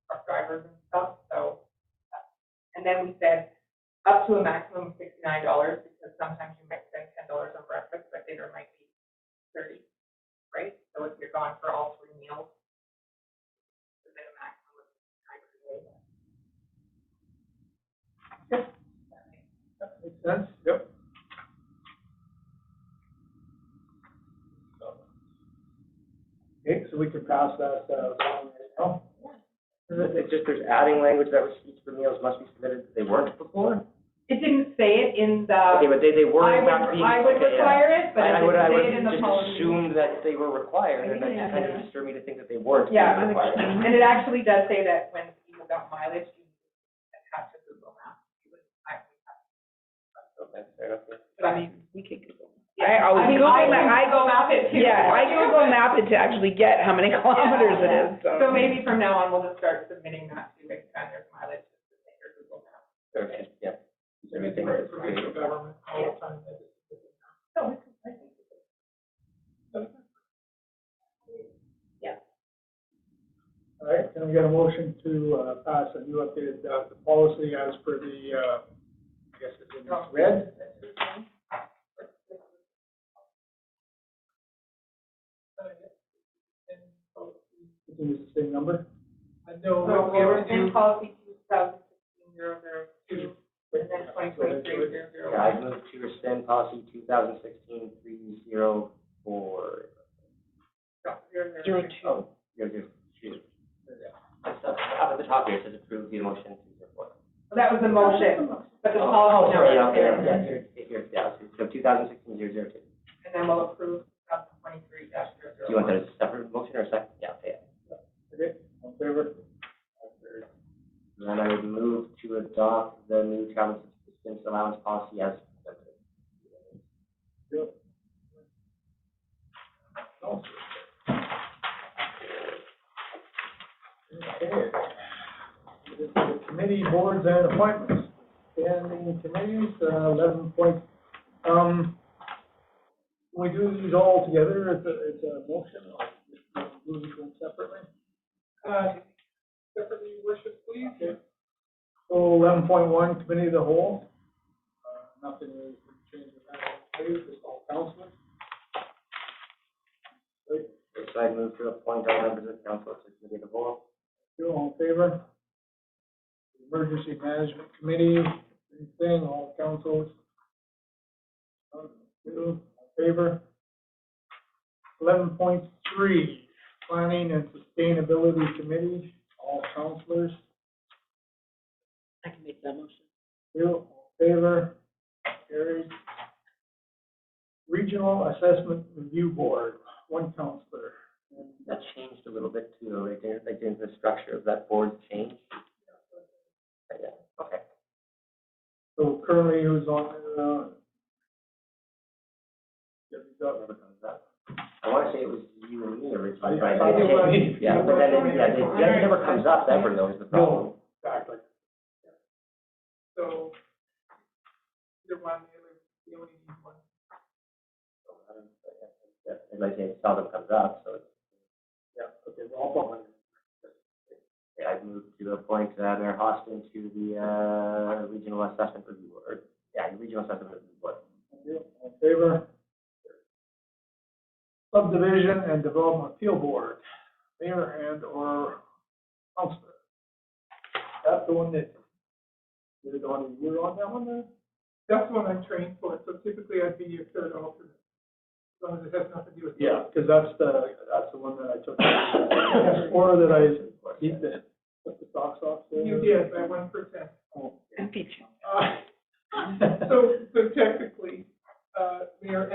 S4: truck drivers and stuff, so. And then we said up to a maximum of $69, because sometimes you might spend $10 on breakfast, but dinner might be 30, right? So if you're gone for all 3 meals, then a maximum of 69 per day.
S5: That makes sense, yep. Okay, so we can pass that, along right now.
S7: It's just there's adding language that receipts for meals must be submitted that they weren't before.
S4: It didn't say it in the.
S7: Okay, but they were in fact being.
S4: I would
S7: okay, yeah.
S4: require it, but it
S7: I would
S4: didn't say it in the
S7: just
S4: policy.
S7: assumed that they were required, and that
S8: Yeah.
S7: kind of disturbed me to think that they weren't.
S4: Yeah,
S7: being required.
S4: and it actually does say that when people got mileage, you have to Google Maps. You would actually have to.
S7: Okay, fair enough, yeah.
S8: But I mean, we could Google.
S4: Yeah.
S8: I always
S4: I mean,
S8: Google
S4: I
S8: Map,
S4: Google Map it too.
S8: yeah, I Google Map it to actually get how many kilometers it is, so.
S4: So maybe from now on, we'll just start submitting that to expand their mileage, just to say your Google Map.
S7: Okay, yeah.
S6: Everything for provincial government all the time.
S4: So, I think
S5: All right, can we get a motion to, pass a new updated, the policy as per the, I guess it's in red? You can use the same number?
S6: No,
S4: So
S6: we
S4: we were
S6: already
S4: in
S6: do.
S4: policy 2016-002, and then 2023-001.
S7: Yeah, I moved to rescind policy 2016-304.
S4: No, 002.
S8: 02.
S7: Oh, 002. Up at the top here, it says approve the motion to report.
S4: Well, that was the motion, but the
S7: Oh,
S4: policy
S7: sorry,
S4: number
S7: yeah,
S4: is there.
S7: yeah, so 2016-002.
S4: And then we'll approve 2023-001.
S7: Do you want that as a separate motion or a second? Yeah, okay.
S5: Okay, all in favor?
S7: Then I would move to adopt the new travel assistance allowance policy as presented.
S5: Good. Okay. The committee boards and appointments, standing committees, 11 point, can we do these all together, it's a motion, or do each one separately?
S6: Separately, your worship, please.
S5: Okay. So 11.1, committee of the whole, nothing really changed in that, just all councilors. Right,
S7: So I move to appoint all members of council to the committee of the whole.
S5: you all in favor? Emergency Management Committee, same thing, all councils. Two, in favor. 11.3, Planning and Sustainability Committee, all councilors.
S8: I can make that motion.
S5: Two, all in favor, carried. Regional Assessment Review Board, one councilor. And
S7: That changed a little bit too, right there, like in the structure of that board changed. Yeah, okay.
S5: so currently who's on, yeah, we got,
S7: I want to say it was you and me originally,
S5: I
S7: but
S5: thought
S7: it
S5: it was.
S7: changed. Yeah, but then, it never comes up ever though, is the problem.
S5: no, exactly.
S6: So, either one, you only need one.
S7: As I say, it seldom comes up, so it's,
S5: Yeah, okay, well, I'll put one in.
S7: yeah, I moved to appoint Mayor Hostin to the Regional Assessment Review Board. Yeah, Regional Assessment Review Board.
S5: Thank you. All in favor? Subdivision and Development Appeal Board, mayor and or councilor. That's the one that, you're the one, you were on that one there?
S6: That's the one I'm trained for, so typically I'd be your third alternate. As long as it has nothing to do with.
S5: Yeah, because that's the one that I took. Or that I keep the, put the socks off there.
S6: You did, by 1%.
S5: Oh.
S8: And feature.
S6: So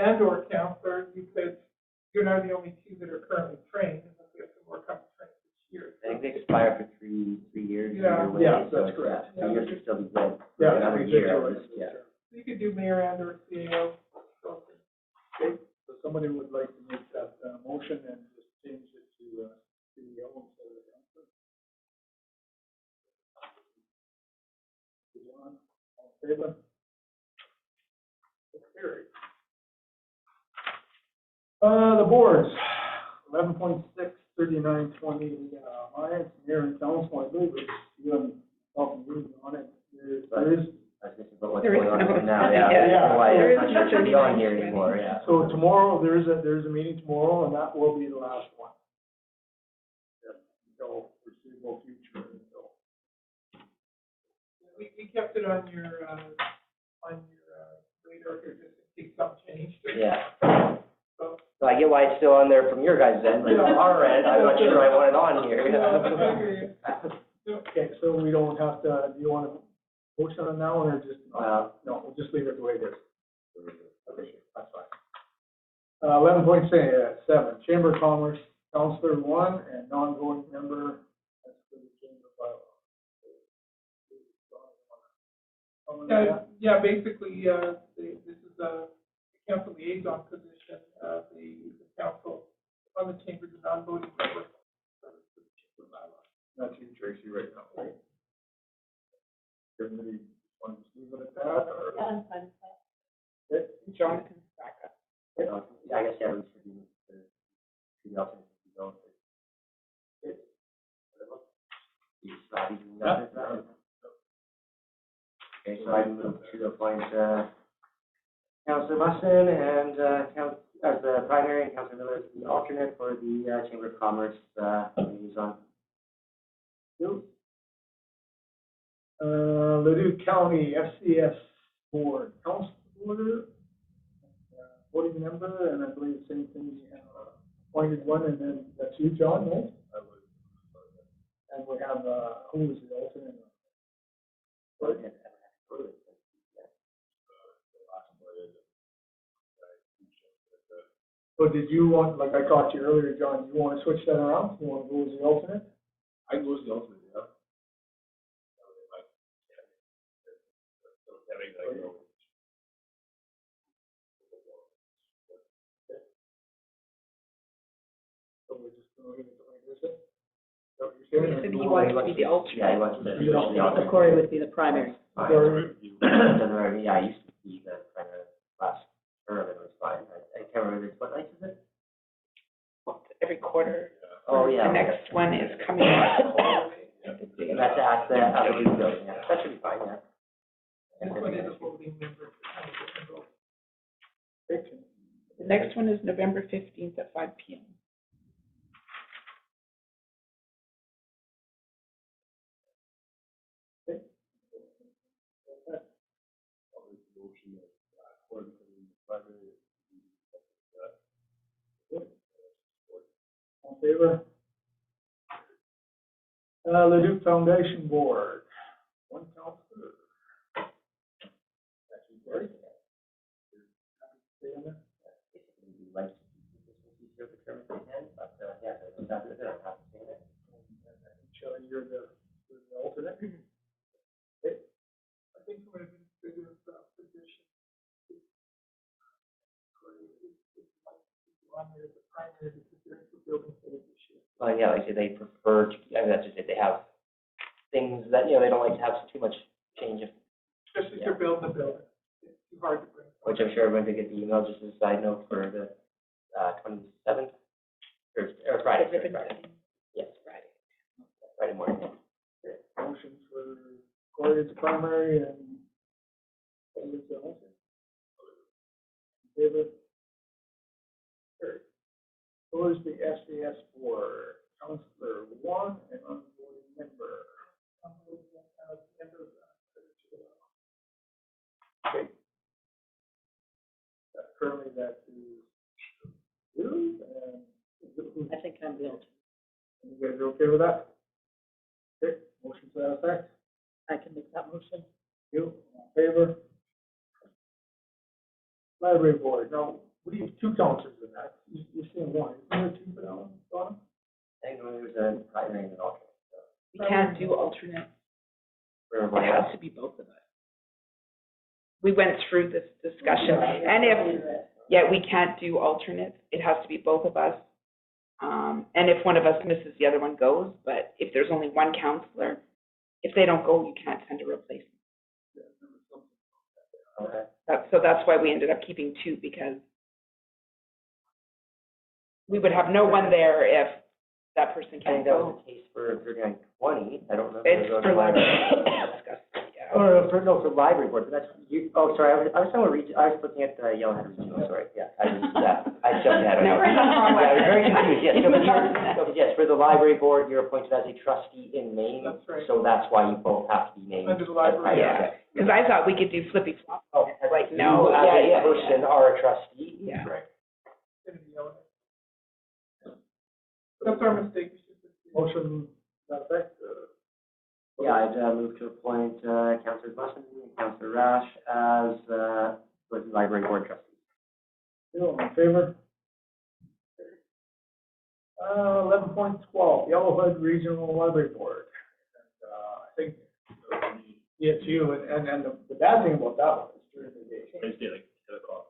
S6: and or counselor, you're not the only two that are currently trained, unless we have some more coming trained this year.
S7: I think they expire for three years
S6: Yeah.
S7: either way.
S5: Yeah,
S7: so
S5: that's
S7: it's,
S5: correct.
S7: 3 years should still be good. For
S5: Yeah,
S7: another
S5: we
S7: year,
S5: did,
S7: at least, yeah.
S6: So you could do mayor and or CAO.
S5: Okay, so somebody would like to make that, motion and just change it to, CEO instead of council. John, all in favor? Carried. The boards, 11.6, 3920, Alliance, Mayor and Council, I believe it's, you haven't talked to me on it. There is,
S7: I was thinking about what's
S8: There is
S7: going on
S8: no-
S7: now, yeah.
S5: Yeah.
S7: Why
S8: There
S7: it's
S8: is
S7: not sure it should be on
S8: nothing
S7: here
S8: nice,
S7: anymore, yeah.
S5: so tomorrow, there's a meeting tomorrow, and that will be the last one. So, foreseeable future, so.
S6: We kept it on your radar here, just in case something changed.
S7: Yeah.
S6: So,
S7: So I get why it's still on there from your guys' end, but from our end, I'm not sure I want it on here.
S5: Okay, so we don't have to, do you want to motion on that one, or just, no, we'll just leave it the way it is.
S7: That's fine.
S5: 11.7, Chamber of Commerce, Counselor 1, and non-voting member, that's for the Chamber bylaw.
S6: yeah, basically, this is a council liaison position, the council on the chamber, the non-voting member.
S5: That's you, Tracy, right now, right? Everybody want to leave it at that, or?
S3: Yeah, I'm fine with that.
S5: Okay,
S8: Jonathan's back up.
S7: Yeah, I guess, yeah, we should be, the alternate to go. You start using that, is that right? Okay, so I move to appoint, Councillor Musson and, as the primary and Councillor Miller as the alternate for the Chamber of Commerce, liaison.
S5: Leduc County FCS Board, Counselor, voting member, and I believe the same thing, appointed one, and then that's you, John, right? I would. And we have, who was the alternate? So did you want, like I talked to you earlier, John, you want to switch that around? You want to go as the alternate?
S1: I go as the alternate, yeah.
S5: So we're just going to leave it the way it is? Is that what you're
S8: He
S5: saying?
S8: said he wants to be the alternate.
S7: Yeah, he wants to be the alternate.
S3: Corey would be the primary.
S5: Corey.
S7: Yeah, I used to be the primary last term, and it was fine. I can't remember, what night is it?
S8: Every quarter.
S7: Oh, yeah.
S8: The next one is coming up.
S7: And that's at the new building, yeah. That should be fine, yeah.
S6: This one is a voting member.
S8: The next one is November 15th at 5 p.m.
S5: All in favor? Leduc Foundation Board, one counselor. That's you, Corey. Stay on there?
S7: We'd like to keep this easier for term if we can, but, yeah, that's not good, I'm happy to say that.
S5: Shelley, you're the alternate. Okay.
S6: I think from an administrative position, on there as a primary because they're into building code this year.
S7: Yeah, like I say, they prefer to, I mean, that's just it, they have things that, you know, they don't like to have too much change of,
S6: Especially if they're building a building. It's too hard to bring.
S7: which I'm sure everyone could get the email, just as a side note for the, 27th, or Friday, sorry, Friday. Yes, Friday morning.
S5: Motion for Corey as the primary and Corey as the alternate. David. Thorsby FCS Board, Counselor 1 and non-voting member. Okay. Currently that is you, and
S3: I think I'm the alternate.
S5: you guys are okay with that? Okay, motion to that effect.
S3: I can make that motion.
S5: You, in favor? Library Board, no, what do you, two counselors in that? You're saying one, isn't there two for that one, Donna?
S7: I think there was a primary and an alternate, so.
S8: We can't do alternate.
S7: For
S8: It
S7: everybody
S8: has
S7: else.
S8: to be both of us. We went through this discussion, and if, we can't do alternates, it has to be both of us. And if one of us misses, the other one goes, but if there's only one counselor, if they don't go, you can't send a replacement.
S7: Okay.
S8: That's why we ended up keeping two, because we would have no one there if that person
S7: I think
S8: can't
S7: that was
S8: go.
S7: the case for 3920, I don't remember.
S8: It's
S7: those
S8: for
S7: are
S8: library.
S7: for library board, but that's, you, oh, sorry, I was talking about I was looking at the Yellowhead Regional, sorry, yeah, I jumped ahead.
S8: No,
S7: Yeah, I was very confused, yes, no, but
S8: You're-
S7: yes, for the library board, you're appointed as a trustee in Maine,
S6: That's right.
S7: so that's why you both have to be named.
S6: Under the library,
S8: Yeah, because I thought we could do flippy flop.
S7: Oh,
S8: Like, no,
S7: you as
S8: yeah,
S7: a person are a trustee.
S8: Yeah.
S6: Right. Gonna be yelling. That's our mistake. We should just-
S5: Motion, that effect,
S7: Yeah, I'd move to appoint Councillor Musson and Councillor Rash as with library board trustees.
S5: all in favor? 11.12, Yellowhead Regional Library Board. And, I think, it's you, and the bad thing about that one is during the day.
S1: Wednesday, like 10 o'clock.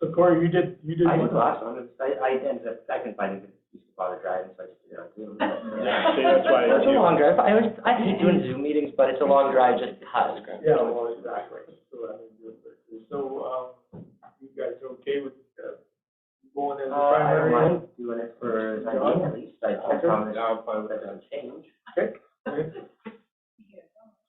S5: So Corey, you did
S7: I did
S5: one.
S7: the last one. I ended up, I couldn't find a good excuse to bother driving, so I just did it on Zoom.
S1: Yeah, see, that's why
S7: It's a
S1: you-
S7: long drive. I hate doing Zoom meetings, but it's a long drive just because.
S5: Yeah, well, exactly. So, I mean, you guys are okay with going as a
S7: I don't
S5: primary?
S7: mind doing it for 19 at least. I promise
S1: Yeah, I'm fine with
S7: that
S1: that.
S7: doesn't change.
S5: Okay.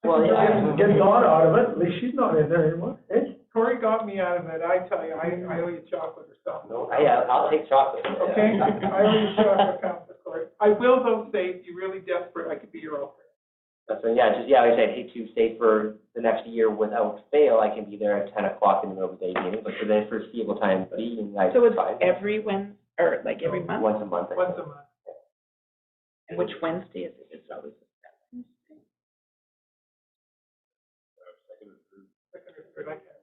S7: Well, yeah.
S5: Get Donna out of it, at least she's not in there anymore, eh?
S6: Corey got me out of it. I tell you, I owe you chocolate or something.
S7: No, I'll take chocolate.
S6: Okay, I owe you chocolate, Councilor Corey. I will though say, if you're really desperate, I could be your alternate.
S7: That's like I said, I hate to stay for the next year without fail. I can be there at 10 o'clock in the middle of the day meeting, but for the foreseeable time being,
S8: So it's
S7: fine.
S8: every Wednesday, or like every month?
S7: Once a month. I
S6: Once
S7: think.
S6: a month.
S8: And which Wednesday is it? Is it always the second Wednesday?
S6: Second or third, I can't.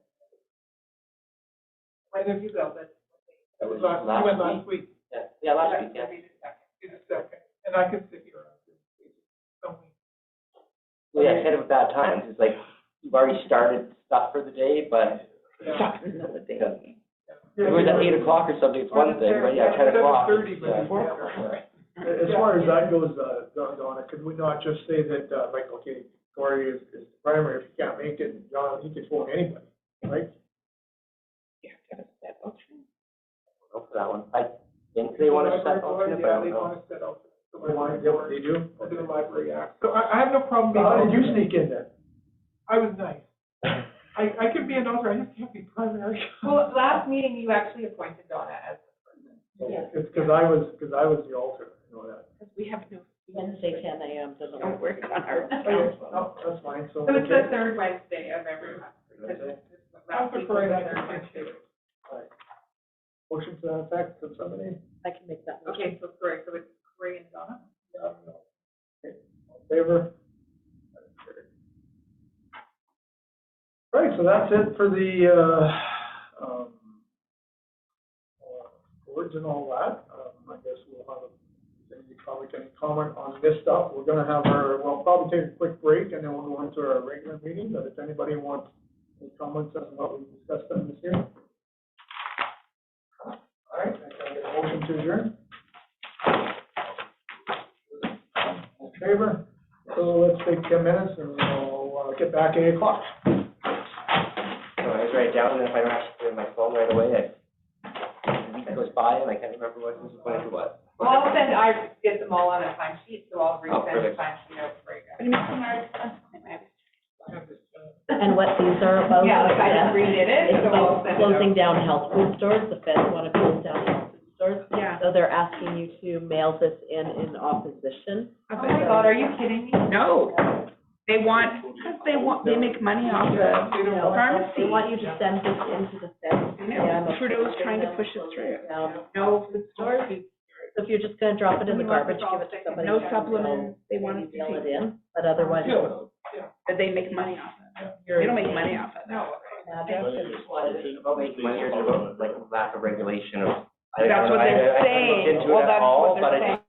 S6: When have you go? That
S7: That
S6: was
S7: was
S6: last, you went last
S7: last
S6: week.
S7: Yeah, last week, yeah.
S6: Be the second. Be the second. And I can sit here on some weeks.
S7: Well, yeah, it's kind of a bad time. It's like, you've already started stuff for the day, but
S8: Stuck in the middle of the day.
S7: if it was at 8 o'clock or something, it's one thing, but yeah, 10 o'clock.
S6: 7:30, but
S7: yeah.
S6: before.
S5: As far as that goes, Donna, could we not just say that, like, okay, Corey is the primary, if you can't make it, John, he can phone anybody, right?
S8: You have to have a set alternate.
S7: Go for that one. I think they want to set alternate, but I
S6: Yeah,
S7: don't
S6: they
S7: know.
S6: want to set alternate. So
S5: They want to get what they do?
S6: To the library act. So I have no problem
S5: So
S6: being.
S5: how did you
S6: alternate.
S5: sneak in then?
S6: I was nice. I could be an alternate, I just can't be primary.
S4: Well, last meeting, you actually appointed Donna as the person.
S5: It's because I was the alternate, you know that.
S8: Because we have no,
S3: Wednesday, 10 a.m. doesn't
S8: don't
S3: work.
S8: work on our
S5: Okay,
S8: council.
S5: no, that's fine, so.
S4: So it's the
S5: okay.
S4: third Wednesday of every month. Last week was the third Wednesday.
S5: Motion to that effect, from somebody?
S3: I can make that one.
S4: Okay, so sorry, so it's Corey and Donna?
S5: Okay, all in favor? Right, so that's it for the, boards and all that. I guess we'll have any comment on this stuff. We're gonna have we'll probably take a quick break and then we'll go into our regular meeting, but if anybody wants any comments on what we discussed on this here. All right, I can get a motion to adjourn. All in favor? So let's take 10 minutes and we'll get back at 8 o'clock.
S7: So I just write it down, and if I don't actually do it on my phone right away, a week goes by and I can't remember what was going to what.
S4: Well, I get them all on a timesheet, so I'll resend the
S7: perfect.
S4: timesheet out for you guys.
S8: What do you mean,
S3: And what these are about?
S4: Yeah, like I just redid it,
S3: It's
S4: so I'll
S3: about
S4: send it
S3: closing
S4: out.
S3: down health food stores. The feds want to close down health food stores.
S8: Yeah.
S3: So they're asking you to mail this in opposition.
S4: Oh my God, are you kidding me?
S8: No, they make money off the pharmacy.
S3: They want you to send this into the feds.
S8: I know. Trudeau's trying to push it through. No food stores,
S3: So if you're just gonna drop it in the garbage, give it to somebody.
S8: no supplements, they want us to
S3: Mail it
S8: take,
S3: in, but otherwise.
S8: but they make money off it. They don't make money off it.
S4: No.
S3: address and what it is.
S7: About making money, there's about, like, lack of regulation of. I
S8: That's
S7: don't know,
S8: what they're
S7: I haven't
S8: saying.
S7: looked into
S8: Well,
S7: it at
S8: that's
S7: all,
S8: what they're
S7: but it
S8: saying.
S7: just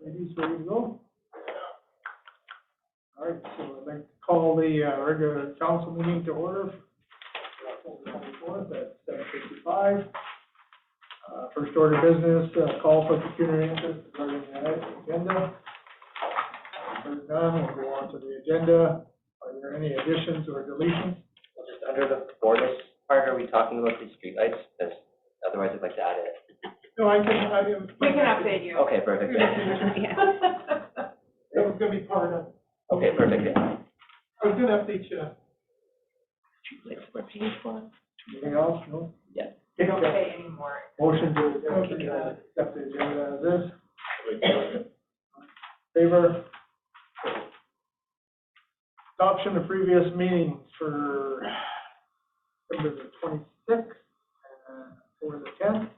S5: ladies, ready to go? All right, so I'd like to call the regular council meeting to order for October 24th at 7:55. First order of business, call for pecuniary interest regarding the agenda. Heard none, we'll go on to the agenda. Are there any additions or deletions?
S7: Well, just under the borders part, are we talking about these streetlights? Because otherwise I'd like to add it.
S6: No, I can.
S4: We can update you.
S7: Okay, perfect.
S6: That was gonna be part of,
S7: Okay, perfect. Yeah.
S6: I was gonna update you.
S5: Anything else? No?
S7: Yeah.
S4: We don't pay anymore.
S5: Motion to accept the agenda as is. Favor? Adoption of previous meetings for September the 26th and for the 10th.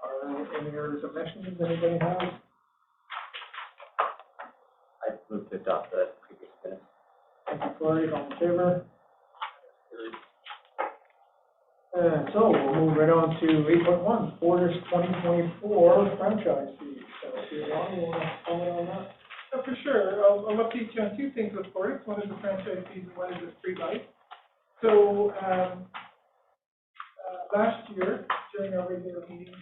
S5: Are there any areas of mentions anybody has?
S7: I move to adopt the previous minutes.
S5: Thank you, Corey, all in favor? So we'll move right on to 8.1, Borders 2024 franchise fees. So if you want to comment on that?
S6: For sure, I'll update you on two things with Fortis. One is the franchise fees and one is the streetlight. So, last year, during our regular meeting,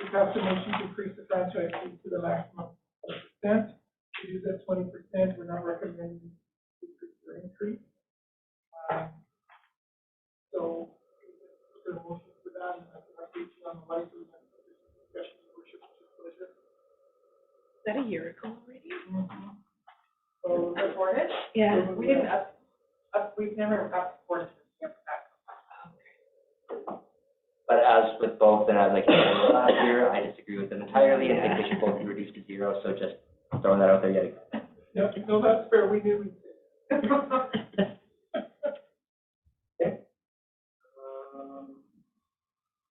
S6: we passed a motion to increase the franchise fee to the maximum of 20%. We do that 20%, we're not recommending decrease or increase. So, there's a motion for that, and I can update you on the light of the discussion, your worship, with your pleasure.
S8: Is that a year ago already?
S6: So,
S4: Supported?
S8: Yeah.
S4: We didn't we've never supported this.
S7: But as with both, and as I said last year, I disagree with them entirely and think they should both be reduced to zero. So just throwing that out there yet again.
S6: Yep, no, that's fair, we knew we'd.
S5: Okay.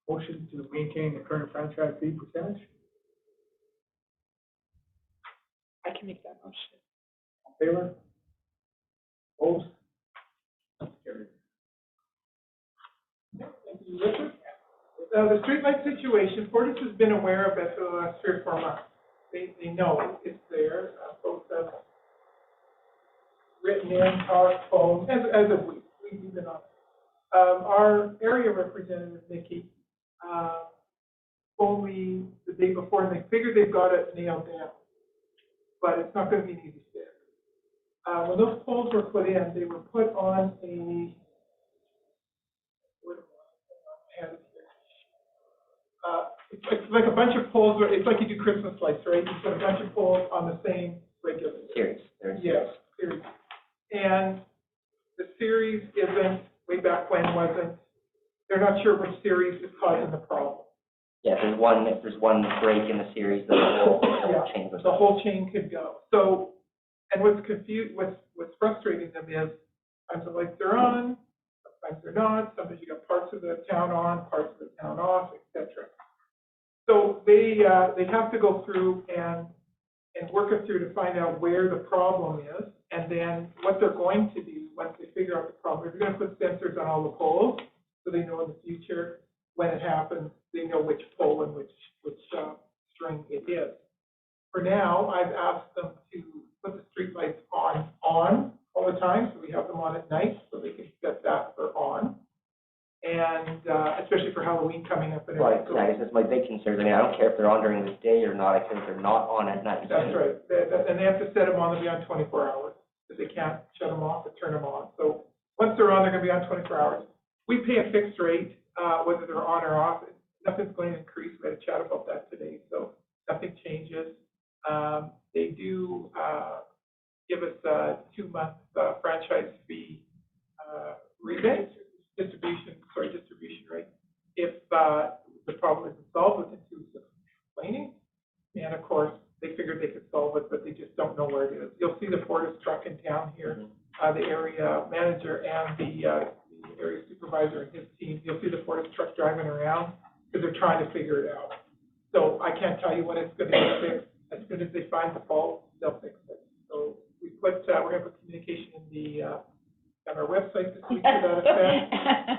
S5: Motion to maintain the current franchise fee percentage.
S8: I can make that motion.
S5: Favor? Opposed? Carried.
S6: Thank you, Richard. The streetlight situation, Fortis has been aware of it for the last 3 or 4 months. They know it's there, folks have written in, talked, phone, as of we've been on it. Our area representative, Nikki, phoned me the day before, and they figured they've got it nailed down. But it's not going to be an easy fix. When those poles were put in, they were put on a, it's like a bunch of poles, it's like you do Christmas lights, right? You put a bunch of poles on the same regular.
S7: Series.
S6: Yes, series. And the series isn't, way back when wasn't, they're not sure which series is causing the problem.
S7: Yeah, if there's one break in the series, the whole chain goes.
S6: The whole chain could go. So, and what's frustrating them is sometimes the lights are on, sometimes they're not, sometimes you got parts of the town on, parts of the town off, etc. So they have to go through and work it through to find out where the problem is, and then what they're going to do once they figure out the problem. They're going to put sensors on all the poles, so they know in the future when it happens, they know which pole and which string it is. For now, I've asked them to put the street lights on all the time, so we have them on at night, so they can set that for on. And especially for Halloween coming up and everything.
S7: Right, I guess that's my big concern. I mean, I don't care if they're on during the day or not. I care if they're not on at night.
S6: That's right. And they have to set them on to be on 24 hours, because they can't shut them off or turn them on. So once they're on, they're going to be on 24 hours. We pay a fixed rate, whether they're on or off. Nothing's going to increase. We had a chat about that today, so nothing changes. They do give us a 2-month franchise fee rebate, distribution rate, if the problem isn't solved within 2 weeks of complaining. And of course, they figured they could solve it, but they just don't know where it is. You'll see the Fortis truck in town here, the area manager and the area supervisor and his team. You'll see the Fortis truck driving around because they're trying to figure it out. So I can't tell you when it's going to be fixed. As soon as they find the fault, they'll fix it. So we have a communication in on our website this week to that effect.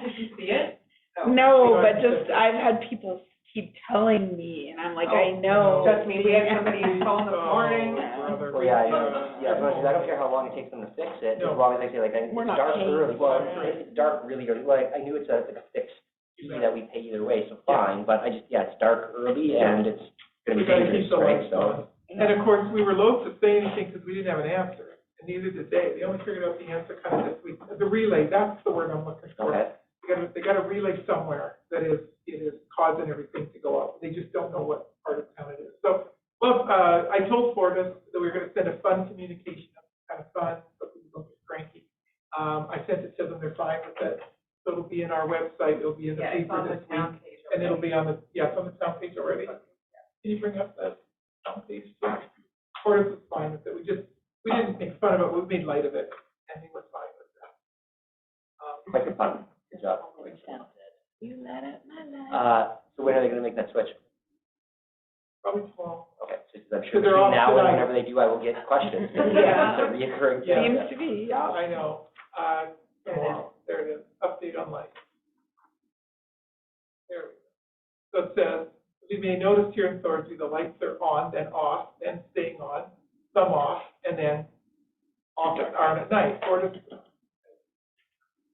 S4: Did you see it?
S8: No, but just, I've had people keep telling me, and I'm like, I know.
S4: Trust me, we had somebody call in the morning.
S7: Well, I don't care how long it takes them to fix it, as long as I say, like, it's
S8: We're not
S7: dark
S8: paying
S7: early,
S8: for
S7: well,
S8: it.
S7: it's dark really early, like, I knew it's like a fixed fee that we pay either way, so fine, but I just, it's dark early, and it's gonna be
S5: We gotta keep
S7: dangerous,
S5: the
S7: right,
S5: lights
S7: so.
S5: on. And of course, we were loath to say anything because we didn't have an answer, and neither did they. They only figured out the answer kind of this week. The relay, that's the word I'm looking for.
S7: Okay.
S5: They got a relay somewhere that it is causing everything to go up. They just don't know what part of town it is. So, well, I told Fortis that we were gonna send a fun communication, kind of fun, so people don't get cranky. I sent it to them, they're fine with it. So it'll be in our website, it'll be in the
S4: Yeah, it's
S5: paper
S4: on the
S5: this
S4: town
S5: week,
S4: page.
S5: and it'll be on the, it's on the town page already. Can you bring up that town page? Fortis was fine with it. We didn't make fun of it, we made light of it, and he was fine with that.
S7: Quite fun, good job.
S8: You let it, my life.
S7: So when are they gonna make that switch?
S5: Probably tomorrow.
S7: Okay, so I'm sure
S5: They're
S7: between
S5: off
S7: now and
S5: tonight.
S7: whenever they do, I will get questions.
S8: Yeah.
S7: It's a reoccurring thing.
S8: Seems to be, yeah.
S5: I know. Tomorrow, there it is, update on light. There we go. So it says, you may notice here in Thorsby, the lights are on, then off, then staying on, some off, and then off at night. Fortis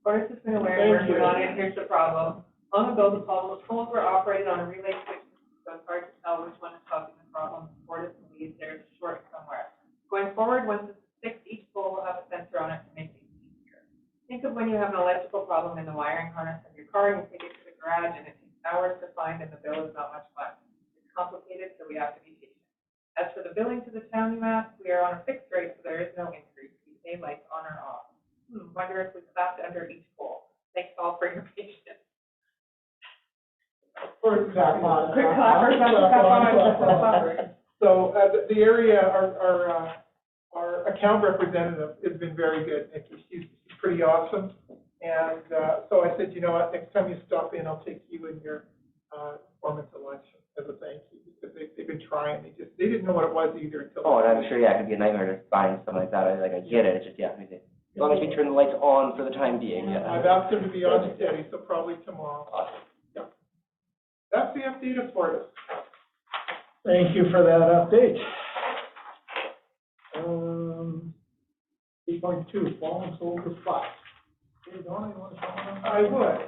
S4: Fortis has been aware,
S5: Thank
S4: working
S5: you.
S4: on it, here's the problem. Long ago, the poles were operated on a relay switch, so it's hard to tell which one is causing the problem. Fortis believes there's a short somewhere. Going forward, once it's fixed, each pole will have a sensor on it to make things easier. Think of when you have an electrical problem in the wiring harness of your car, and you take it to the garage, and it takes hours to find, and the bill is not much fun. It's complicated, so we have to be patient. As for the billing to the town, you ask, we are on a fixed rate, so there is no increase. We pay lights on or off. Wonder if we clapped under each pole. Thanks all for your patience.
S5: Quick clappers.
S4: Quick clappers, clap.
S5: So, the area, our account representative has been very good, Nikki. She's pretty awesome. And, so I said, you know what, next time you stop in, I'll take you and your, foreman to lunch as a thank you. Because they've been trying, they didn't know what it was either until.
S7: Oh, and I'm sure, it could be a nightmare to find something like that, I get it, it's just, as long as we turn the lights on for the time being,
S5: I've asked them to be on steady, so probably tomorrow.
S7: Awesome.
S5: Yeah. That's the update of Fortis. Thank you for that update. 8.2, fallen soldier plaque. Hey, Donna, you want to comment on that? I would.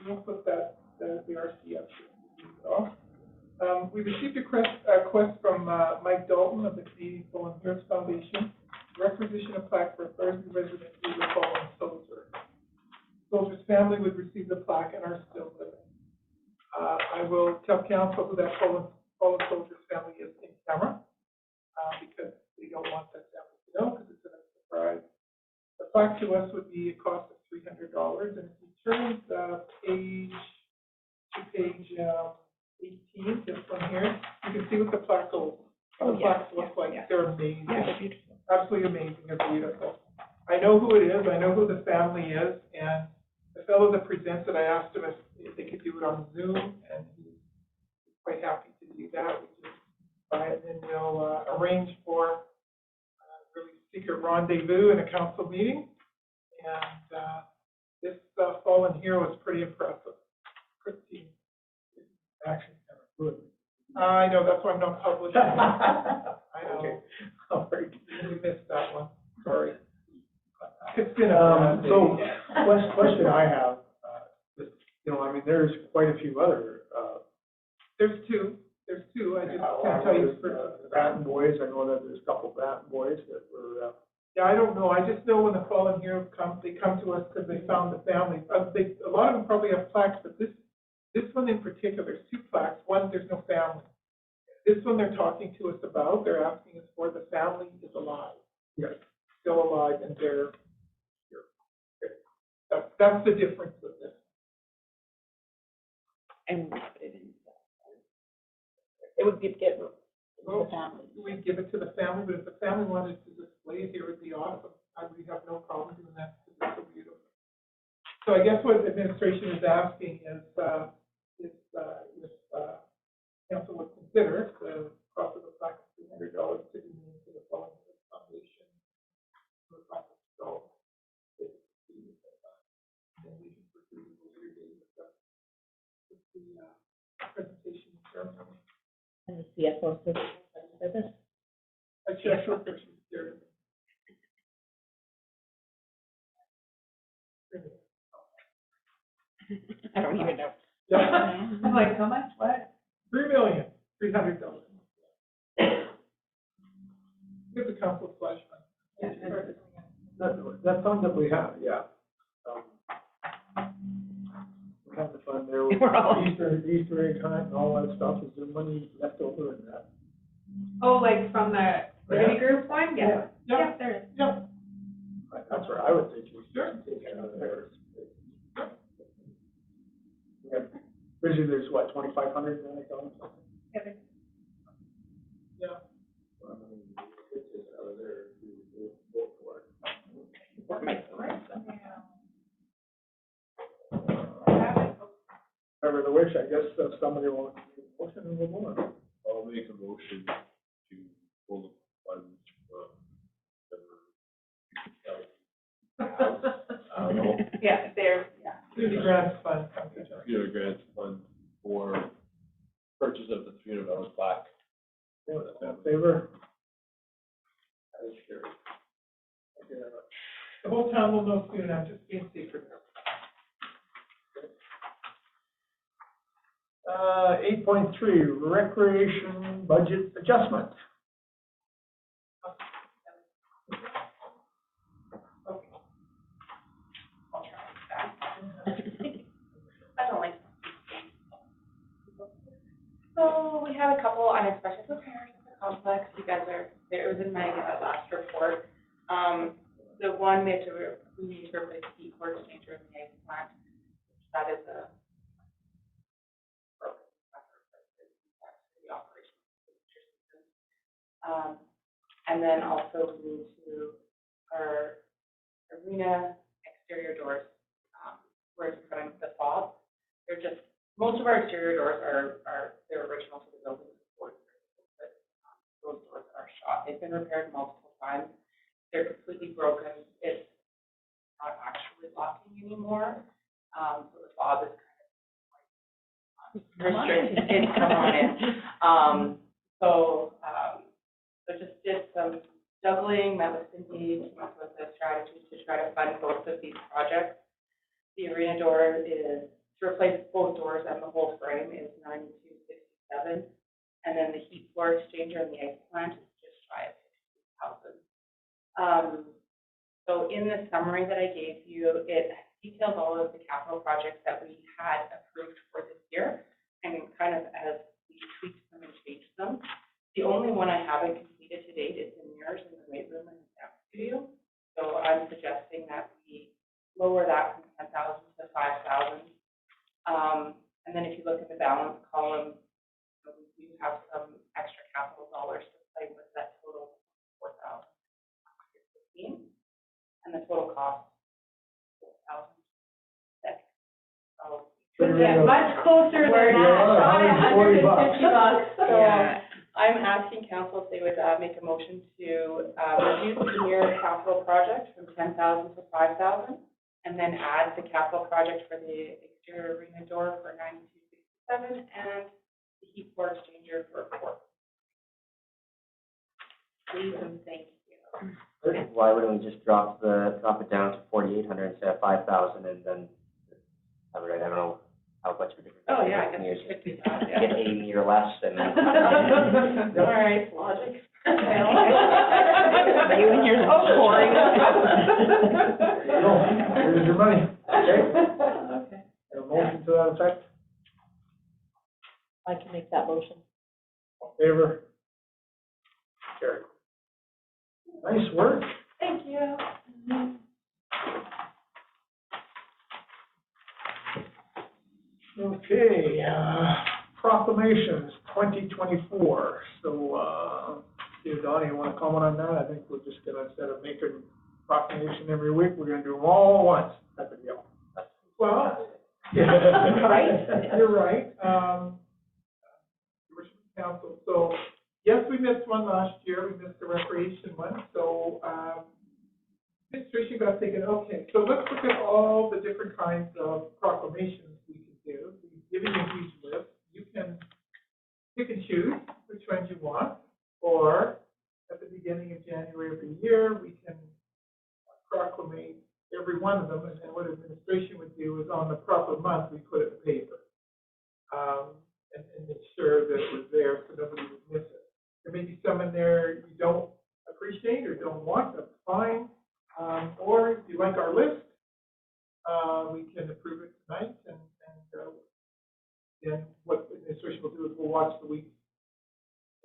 S5: We'll put that, the RC up here. We received a request from Mike Dalton of the Canadian Fallen Heroes Foundation, requisition a plaque for a Thorsby resident who was a fallen soldier. Soldier's family would receive the plaque and are still living. I will tell council who that fallen soldier's family is in camera, because we don't want that family to know, because it's a surprise. The plaque to us would be a cost of $300, and if you turn page 18, this one here, you can see what the plaque goes. The plaques look like. They're amazing.
S8: Yeah, they're beautiful.
S5: Absolutely amazing. They're beautiful. I know who it is. I know who the family is. And the fellow that presents it, I asked him if they could do it on Zoom, and he's quite happy to do that. We just buy it, and then we'll arrange for a really secret rendezvous in a council meeting. And this fallen hero is pretty impressive. Pretty. Actually, kind of good. I know, that's why I'm not publishing it. I know.
S1: Okay.
S5: All right, we missed that one, sorry. It's been a
S1: So, question I have, there's quite a few other,
S5: There's two, I just can't tell you.
S1: the Baton Boys, I know that there's a couple Baton Boys that were,
S5: Yeah, I don't know, I just know when the fallen heroes come, they come to us because they found the family. A lot of them probably have plaques, but this one in particular, there's two plaques. One, there's no family. This one they're talking to us about, they're asking us for, the family is alive.
S1: Yes.
S5: Still alive, and they're here. That's the difference with this.
S8: And we put it in. It would get the family.
S5: We'd give it to the family, but if the family wanted to display it here, it would be awesome. We'd have no problem doing that, because it's so beautiful. So I guess what administration is asking is, if council would consider the cost of the plaque of $200 to be made to the Fallen Heroes Foundation. So
S6: presentation ceremony.
S3: And the CFO says, for this.
S6: Actually, I showed her, she's there.
S8: I don't even know.
S6: Yeah,
S4: I'm like, how much, what?
S6: $3,300,000. Give the council flash fund.
S1: That fund that we have, yeah. We have the fund there with
S8: We're all-
S1: Easter egg hunt and all that stuff. Is there money left over in that?
S4: Oh, like from the community group one? Yeah.
S6: Yeah,
S4: There is.
S6: yeah.
S1: That's where I would think we
S6: Sure.
S1: should take it out of there. Yeah. Usually there's what, 2,500 in that account?
S6: Yeah.
S1: Well, I mean, we could take it out of there if we vote for it. Whatever the wish, I guess, if somebody wants to make a motion, we'll move on.
S9: I'll make a motion to pull the funds from I don't know,
S4: Yeah, there, yeah.
S6: Do the grants fund.
S9: computer grants fund for purchase of the $300 plaque.
S1: All in favor? That is carried. Thank you very much.
S6: The whole town will know soon, I'm just being secret.
S1: 8.3, recreation budget adjustment.
S10: I don't like. So we had a couple unexpected repairs in the complex. You guys are, it was in my last report. The one we need to replace the heat core exchanger in the ice plant. That is a broken, the operation system. And then also we need to, our arena exterior doors, where it's putting the fob. They're just, most of our exterior doors are they're original to the building before, but those doors are shot. They've been repaired multiple times. They're completely broken. It's not actually locking anymore. So the fob is kind of restricted to come on in. So just did some juggling, met with Cindy, came up with a strategy to try to fund both of these projects. The arena door is, to replace both doors and the whole frame is $92.67, and then the heat floor exchanger in the ice plant is just shy of $60,000. So in the summary that I gave you, it details all of the capital projects that we had approved for this year, and kind of as we tweaked them and changed them. The only one I haven't completed to date is the mirrors in the weight room and the dance studio. So I'm suggesting that we lower that from 10,000 to 5,000. And then if you look at the balance column, we do have some extra capital dollars to play with that total 4,115, and the total cost 4,006. So
S1: Yeah.
S10: much closer than that. $150. So
S8: Yeah.
S10: I'm asking council if they would make a motion to reduce the mirror capital project from 10,000 to 5,000, and then add the capital project for the exterior arena door for $92.67, and the heat core exchanger for $4. Please and thank you.
S7: Why wouldn't we just drop it down to 4,800 instead of 5,000 and then, I don't know how much of a difference.
S10: Oh, yeah, I guess we could do that, yeah.
S7: Get a meter less and then.
S10: All right, logic.
S8: You and your pouring.
S1: Here's your money, okay?
S10: Okay.
S1: A motion to that effect,
S3: I can make that motion.
S1: all in favor? Carried. Nice work.
S10: Thank you.
S1: Okay, proclamations 2024. So, Donnie, you want to comment on that? I think we're just gonna, instead of making proclamation every week, we're gonna do them all at once, type of deal.
S6: Well,
S1: Right?
S6: you're right. Worship Council, so, yes, we missed one last year, we missed the recreation one, so, administration got thinking, okay, so let's look at all the different kinds of proclamations we could do. We've
S1: giving you these lists, you can pick and choose which ones you want, or at the beginning of January of the year, we can proclamate every one of them, and then what administration would do is on the proper month, we put it in the paper. And make sure that it was there so nobody would miss it. There may be some in there you don't appreciate or don't want, that's fine. Or if you like our list, we can approve it tonight, and then what the administration will do is we'll watch the week.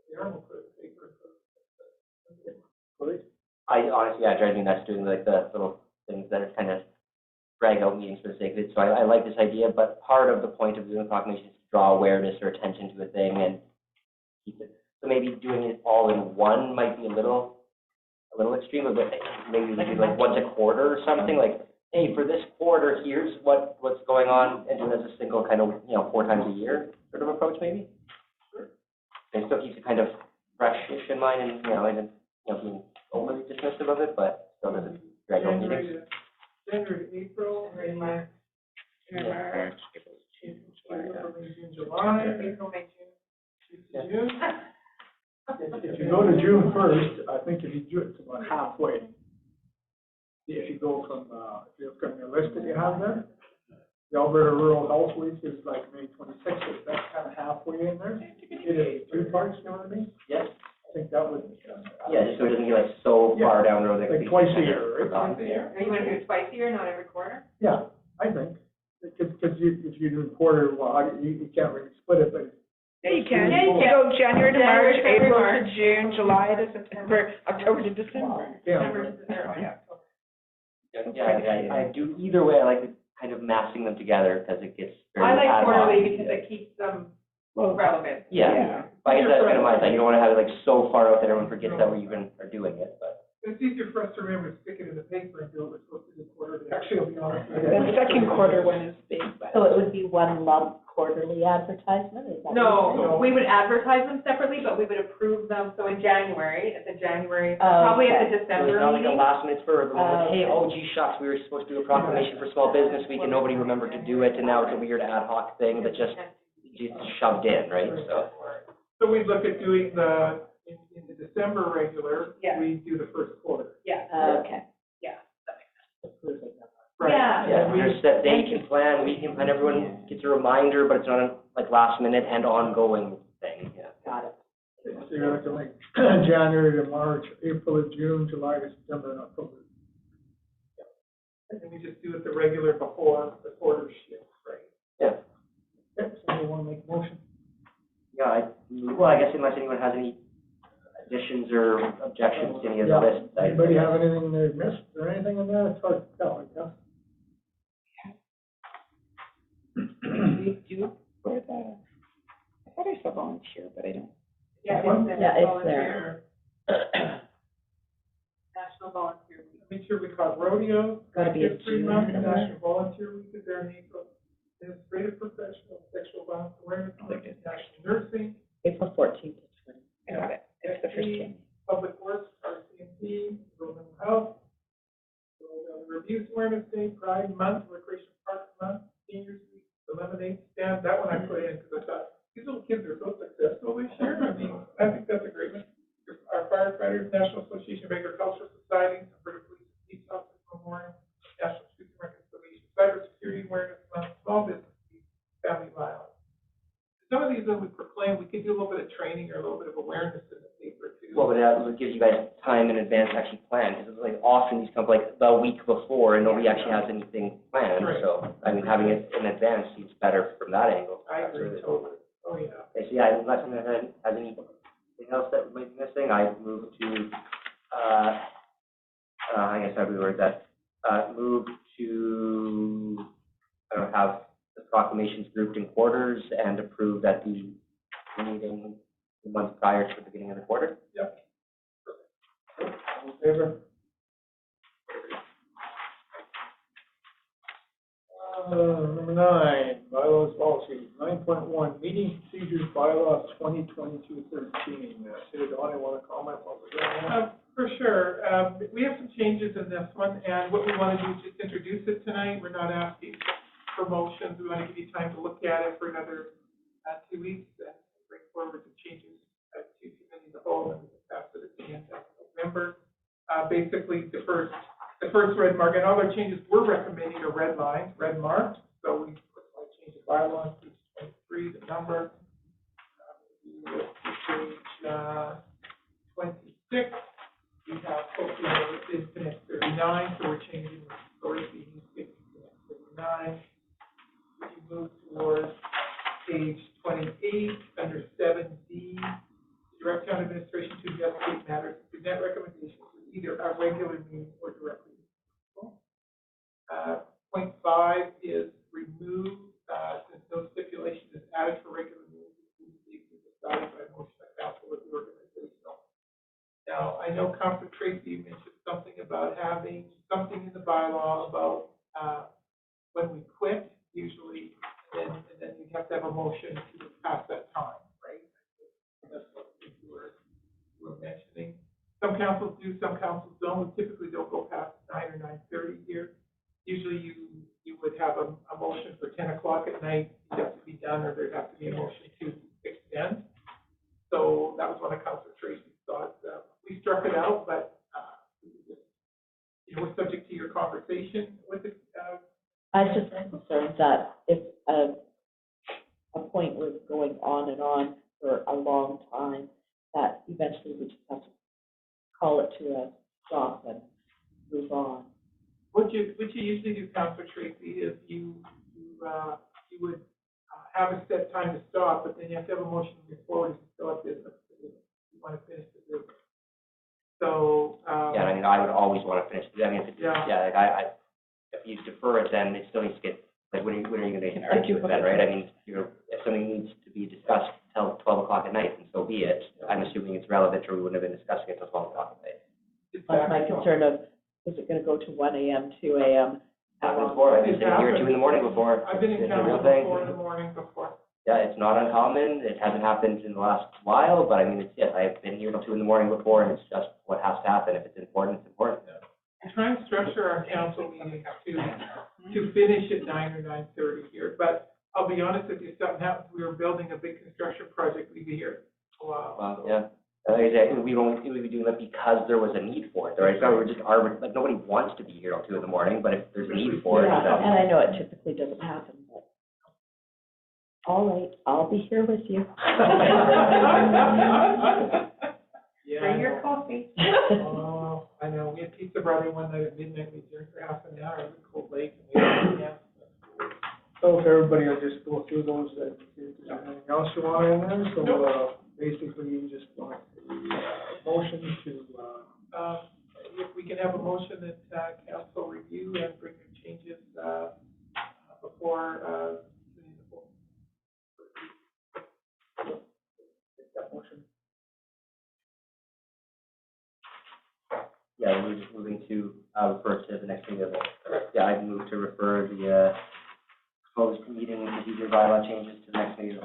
S1: We'll put it in the paper.
S7: I honestly, yeah, it drives me nuts doing like the little things that are kind of drag out meetings for the sake of it. So I like this idea, but part of the point of doing the proclamation is to draw awareness or attention to a thing and keep it. So maybe doing it all in one might be a little extreme, but maybe we do like once a quarter or something. Like, hey, for this quarter, here's what's going on, and do it as a single kind of 4 times a year sort of approach, maybe. Sure. And still keeps it kind of fresh-ish in mind, and being overly dismissive of it, but still doesn't drag out meetings.
S1: January to April, and March,
S8: March,
S1: June, July,
S4: April, May, June.
S1: June.
S5: If you go to June 1st, I think if you do it to about halfway, if you go from, if you look on your list that you have there, the Alberta Rural Health Week is like May 26th, that's kind of halfway in there. It is 2 parts, you know what I mean?
S7: Yes.
S5: I think that would.
S7: Yeah, just so it doesn't get like so far down the road. That
S5: Like twice a year, right?
S4: Twice a year. And you want to do it twice a year, not every quarter?
S5: Yeah, I think, because if you do a quarter, well, you can't really split it, but.
S8: Yeah, you can.
S4: Yeah, you can.
S8: Go January to March,
S4: January, February,
S8: April
S4: March.
S8: to June, July to September, October to December.
S5: Yeah.
S7: I do either way. I like the kind of massing them together because it gets very
S4: I like
S7: ad hoc.
S4: quarterly because it keeps them relevant.
S7: Yeah. But I guess that's kind of my thing. You don't want to have it like so far out that everyone forgets that we even are doing it, but.
S1: It's easier for us to remember to stick it in the paper and do what we're supposed to do quarterly. Actually, I'll be honest with you.
S8: The second quarter one is big, but.
S3: So it would be one lump quarterly advertisement, is that what you're saying?
S4: No, we would advertise them separately, but we would approve them, so in January, at the January,
S3: Oh,
S4: probably at
S3: okay.
S4: the
S7: So
S4: December
S7: it's not like a
S4: meeting.
S7: last minute spur, like, hey,
S3: Okay.
S7: oh gee shucks, we were supposed to do a proclamation for Small Business Week and nobody remembered to do it, and now it's a weird ad hoc thing that just shoved in, right?
S1: So we look at doing in the December regular,
S4: Yeah.
S1: we do the first quarter.
S4: Yeah,
S3: Okay.
S4: yeah, that makes sense.
S1: Right.
S4: Yeah.
S7: Yeah, there's that they can plan, we can plan, everyone gets a reminder, but it's not a like last minute and ongoing thing, yeah.
S3: Got it.
S5: So you're looking like January to March, April to June, July to September, and October.
S1: And then we just do it the regular before the quarter shift, right?
S7: Yeah.
S5: Okay, so you want to make a motion?
S7: Yeah, I guess unless anyone has any additions or objections to any of the lists.
S5: Anybody have anything they missed or anything in there? It's hard to tell, I guess.
S8: We do for the, I thought I saw volunteer, but I don't.
S4: Yeah,
S3: Yeah, it's there.
S4: National Volunteer Week.
S1: Make sure we call rodeo,
S3: Gotta be a
S1: History
S3: June,
S1: Month,
S3: isn't it?
S1: National Volunteer Week is there in April. Administrative Professional, Sexual Violence Awareness Month, National Nursing,
S3: April 14th to 20th.
S8: I got it. It's the first one.
S1: Public Works, RCMP, Rural Mental Health, Rural Elder Abuse Awareness Day, Pride Month, Recreation Park Month, Seniors Week, the Lemonade Stand, that one I put in because I thought, these little kids are so successful this year. I mean, I think that's a great one. Our firefighters, National Association of Agricultural Societies, Alberta Police and Peace Officers Memorial, National Truth and Reconciliation, Cybersecurity Awareness Month, Small Business Week, Family Violence. Some of these that we proclaim, we could do a little bit of training or a little bit of awareness in the paper too.
S7: Well, but it gives you guys time in advance to actually plan, because it's like often these come like the week before and nobody actually has anything planned,
S1: Right.
S7: so, I mean, having it in advance seems better from that angle.
S1: I agree totally. Oh, yeah.
S7: Okay, so yeah, unless anyone has anything else that might be missing, I move to, I guess how do we word that? Move to, have the proclamations grouped in quarters and approved at the meeting the month prior to the beginning of the quarter.
S1: Yep. All in favor? Number 9, bylaws policy, 9.1, meeting procedures bylaws 2022-13. City Donnie, want to comment what we're doing? For sure. We have some changes in this one, and what we want to do is just introduce it tonight. We're not asking for motions. We want to give you time to look at it for another 2 weeks and bring forward the changes to committee of the whole, and we can pass it at the end of November. Basically, the first red mark, and all our changes we're recommending are red lines, red marked. So we change the bylaw on page 23, the number. Page 26, we have Thorsby Connect 39, so we're changing Thorsby Connect 39. If you move towards page 28, under 7D, direct town administration to investigate matters, present recommendations with either a regular meeting or directly. Point 5 is remove, since no stipulation is added for regular meetings, it needs to be decided by motion by council of the organizational. Now, I know Councilor Tracy mentioned something about having something in the bylaw about when we quit, usually, and then you have to have a motion to pass that time, right? That's what you were mentioning. Some councils do, some councils don't. We typically don't go past 9 or 9:30 here. Usually you would have a motion for 10 o'clock at night, you'd have to be done, or there'd have to be a motion to extend. So that was one of Councilor Tracy's thoughts. We struck it out, but, we're subject to your conversation with the,
S3: I was just concerned that if a point was going on and on for a long time, that eventually we just have to call it to a stop and move on.
S1: What you usually do, Councilor Tracy, is you would have a set time to stop, but then you have to have a motion to move forward if you still have business. You want to finish the business. So,
S7: Yeah, I mean, I would always want to finish, I mean, if it's,
S1: Yeah.
S7: like if you defer it, then it still needs to get, like, when are you going to argue with that, right? I mean, if something needs to be discussed till 12 o'clock at night, and so be it. I'm assuming it's relevant, or we wouldn't have been discussing it till 12 o'clock at night.
S3: That's my concern of, is it gonna go to 1 a.m., 2 a.m.?
S7: Happened before, I've been sitting here 2 in the morning before.
S1: I've been in
S7: It's a real
S1: council
S7: thing.
S1: 4 in the morning before.
S7: Yeah, it's not uncommon, it hasn't happened in the last while, but I mean, it's, yes, I've been here till 2 in the morning before, and it's just what has to happen. If it's important, it's important.
S1: We try and structure our council meetings to finish at 9 or 9:30 here, but I'll be honest with you, if something happens, we were building a big construction project, we'd be here a while.
S7: Well, yeah. Like I said, we would be doing that because there was a need for it, right? So we're just, like, nobody wants to be here till 2 in the morning, but if there's a need for it,
S3: Yeah,
S7: then.
S3: and I know it typically doesn't happen, but. All right, I'll be here with you.
S1: Yeah,
S10: Bring
S1: I
S10: your
S1: know.
S10: coffee.
S1: Oh, I know, we had pizza brother one night at midnight, we drank for half an hour, it was Cold Lake, and we had,
S5: So if everybody will just go through those, if there's anything else you want in there, so, basically you just want motion to,
S1: if we can have a motion that, council review and bring your changes, before,
S5: that motion.
S7: Yeah, we're just moving to, refer to the next thing. Yeah, I move to refer the, proposed meeting procedure bylaw changes to the next meeting.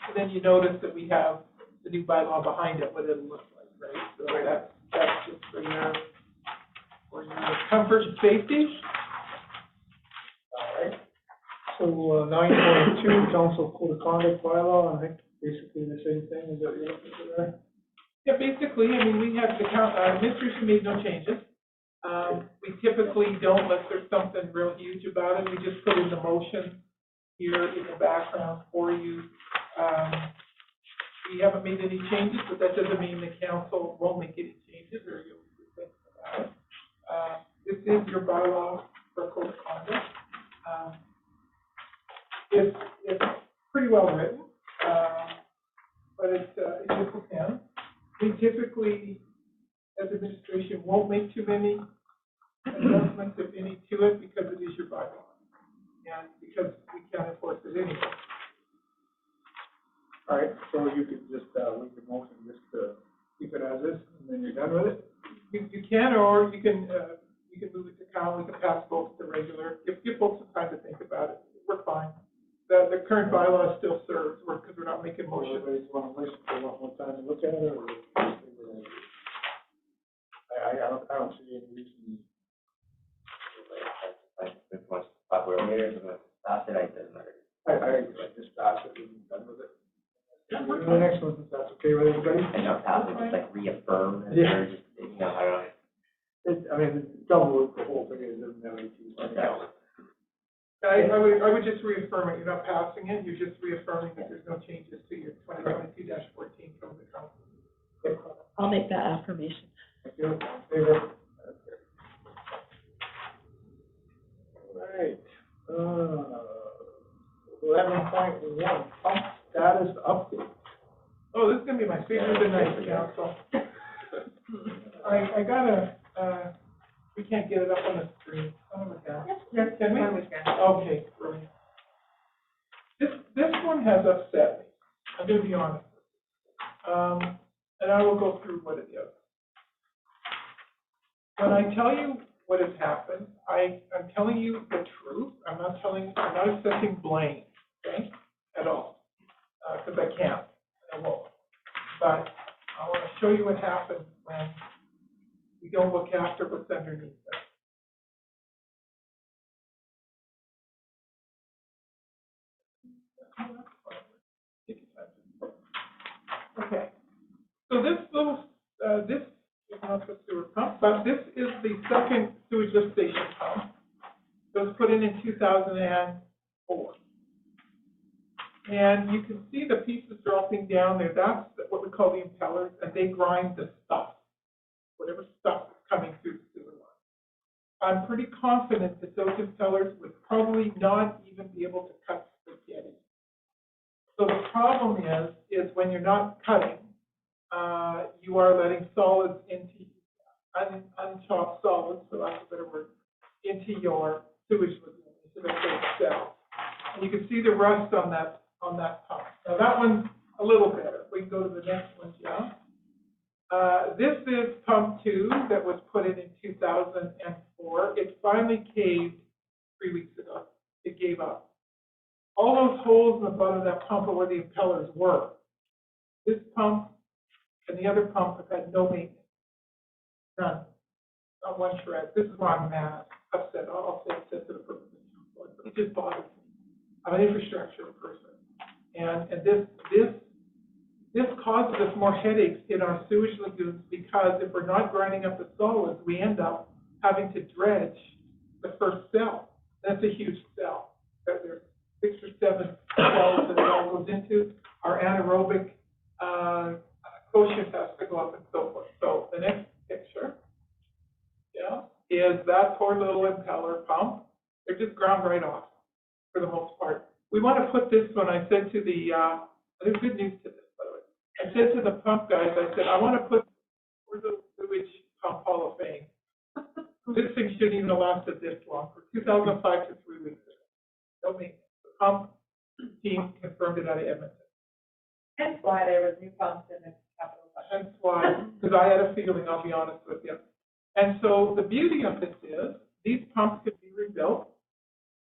S1: and then you notice that we have the new bylaw behind it, what it'll look like, right? So that's just for your comfort and safety.
S5: All right. So, 9.2, council code of conduct bylaw, I think basically the same thing, is that what you're looking for there?
S1: Yeah, basically, I mean, we have the administration made no changes. We typically don't unless there's something real huge about it. We just put in the motion here in the background for you. We haven't made any changes, but that doesn't mean the council won't make any changes or you'll think about it. This is your bylaw for code of conduct. It's pretty well written, but it's just a pen. We typically, as administration, won't make too many adjustments, if any, to it because it is your bylaw and because we can't enforce it anyway.
S5: All right, so you could just, leave the motion, just, keep it as is, and then you're done with it?
S1: You can, or you can move it to council, we can pass both to regular, give folks some time to think about it, we're fine. The current bylaw still serves, because we're not making motions.
S5: Everybody's want to listen, they want more time to look at it, or? I don't see any reason.
S7: Like, if it wants to pop where later, if it wants to pass it, it doesn't matter.
S5: I just pass it and done with it. The next one, if that's okay with everybody?
S7: And not pass it, just like reaffirm, and
S5: Yeah.
S7: or just, I don't know.
S5: I mean, the trouble with the whole thing is, there's no ET.
S1: I would just reaffirm it, you're not passing it, you're just reaffirming that there's no changes to your 2022-14 from the council.
S3: I'll make that affirmation.
S5: Thank you. In favor? All right. 11.1, pump status update.
S1: Oh, this is gonna be my favorite tonight, council. I gotta, we can't get it up on the screen. Oh my God. Yes, can we? Okay, brilliant. This one has upset me, I'm gonna be honest. And I will go through what it is. When I tell you what has happened, I'm telling you the truth. I'm not accepting blame, okay, at all, because I can't, and I won't. But I want to show you what happens when we don't look after what's underneath it. Okay, so this little, this is not the sewer pump, but this is the second sewage lift station pump. It was put in 2004. And you can see the pieces dropping down there. That's what we call the impellers, and they grind the stuff, whatever stuff is coming through the sewer line. I'm pretty confident that those impellers would probably not even be able to cut spaghetti. So the problem is when you're not cutting, you are letting solids into, unchopped solids, for lack of a better word, into your sewage lagoon, into the cell. And you can see the rust on that pump. Now that one's a little better. We can go to the next one, John. This is pump 2 that was put in 2004. It finally caved 3 weeks ago. It gave up. All those holes in the bottom of that pump are where the impellers were. This pump and the other pump have had no maintenance. None. Not one shred. This is why I'm mad, upset. I'll say upset to the person. It just bothers me. I'm an infrastructure person. And this causes us more headaches in our sewage lagoons because if we're not grinding up the solids, we end up having to dredge the first cell. That's a huge cell. There's 6 or 7 cells that it all goes into. Our anaerobic quotient has to go up and so forth. So the next picture, is that poor little impeller pump. They're just ground right off for the most part. We want to put this one, I said to the, there's good news to this, by the way. I said to the pump guys, I said, I want to put, we're the sewage pump hall of fame. This thing shouldn't even have lasted this long, from 2005 to 3 weeks ago. No maintenance. The pump team confirmed it out of Edmonton.
S4: Hence why there was new pumps in the capital budget.
S1: Hence why, because I had a feeling, I'll be honest with you. And so the beauty of this is, these pumps can be rebuilt.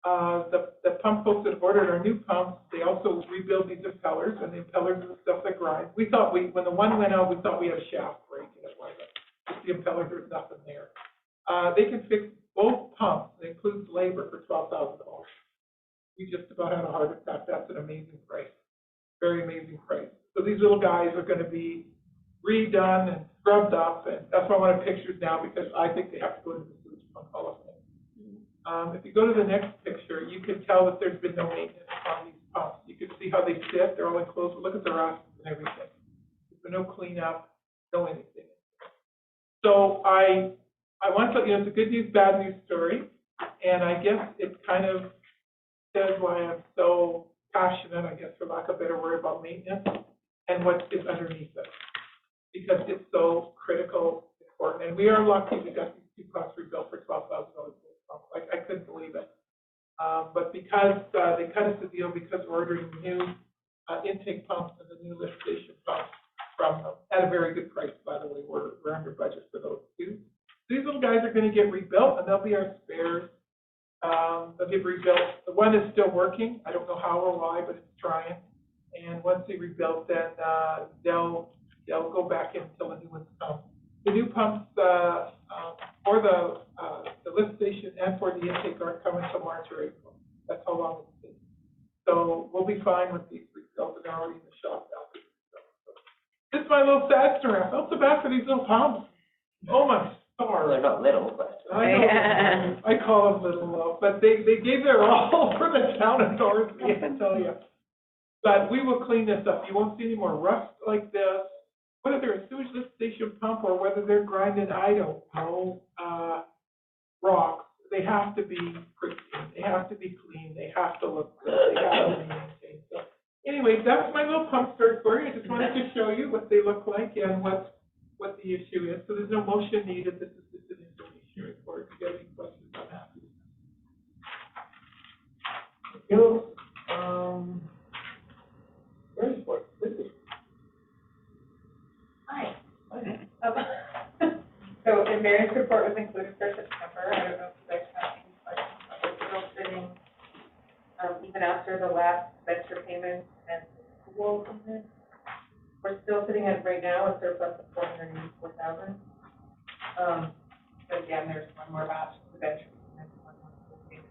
S1: The pump folks that ordered our new pumps, they also rebuild these impellers, and the impellers are the stuff that grinds. We thought when the one went out, we thought we had a shaft break, and it wasn't. Just the impellers, there's nothing there. They can fix both pumps. It includes labor for $12,000. We just about had a heart attack. That's an amazing price. Very amazing price. So these little guys are going to be redone and scrubbed up, and that's why I wanted pictures now, because I think they have to go to the sewage pump hall of fame. If you go to the next picture, you can tell that there's been no maintenance on these pumps. You can see how they sit. They're all enclosed. Look at the rust and everything. There's been no cleanup, no anything. So I want to, it's a good news, bad news story, and I guess it kind of says why I'm so passionate, I guess, for lack of a better word, about maintenance and what is underneath it, because it's so critical, important, and we are lucky we got these 2 pumps rebuilt for $12,000. I couldn't believe it. But because they cut us a deal, because we're ordering new intake pumps and the new lift station pumps from them at a very good price, by the way. We're under budget for those 2. These little guys are going to get rebuilt, and they'll be our spares. They'll get rebuilt. The one is still working. I don't know how or why, but it's trying. And once they rebuilt, then they'll go back in until the new ones come. The new pumps for the the lift station and for the intake aren't coming till March or April. That's how long it takes. So we'll be fine with these refills, and they're already in the shop now. This is my little sad story. I felt so bad for these little pumps. Oh, my
S7: Well,
S1: stars.
S7: they're not little, but.
S1: I know, I call them little, but they gave their all for the town of Thorsby, I can tell you. But we will clean this up. You won't see any more rust like this. Whether they're a sewage lift station pump or whether they're grinding, I don't know, rocks, they have to be pristine, they have to be clean, they have to look good, they have to be maintained. So anyways, that's my little pump story for you. I just wanted to show you what they look like and what the issue is. So there's no motion needed. This is just an information report. If you have any questions on that. Thank you. Ready for it? Lindsay.
S4: Hi. So the variance report was included for September. I don't know if you guys have any questions. We're still sitting, even after the last venture payment and pool payment, we're still sitting at right now a surplus of $484,000. But again, there's one more batch of the venture payment, one more pool payment.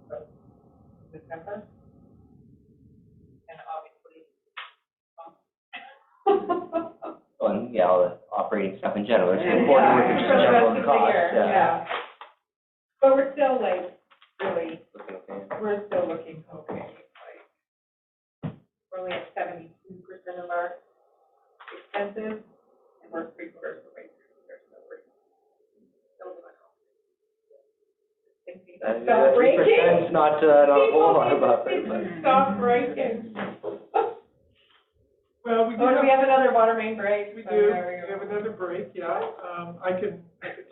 S4: So December. And obviously,
S7: Well, and, yeah, all the operating stuff in general, it's
S4: Yeah,
S7: important with the
S4: for the rest
S7: general
S4: of the
S7: costs,
S4: year, yeah. But we're still like, really,
S7: Looking okay.
S4: we're still looking okay, like, we're only at 72% of our expenses, and we're 3/4 of the way through the year, so we're still doing okay. Stop breaking.
S7: 3%'s not a whole lot about it, but.
S4: Stop breaking.
S1: Well, we do.
S4: Oh, do we have another water main break?
S1: We
S4: So
S1: do.
S4: there we
S1: We
S4: go.
S1: have another break, yeah. I can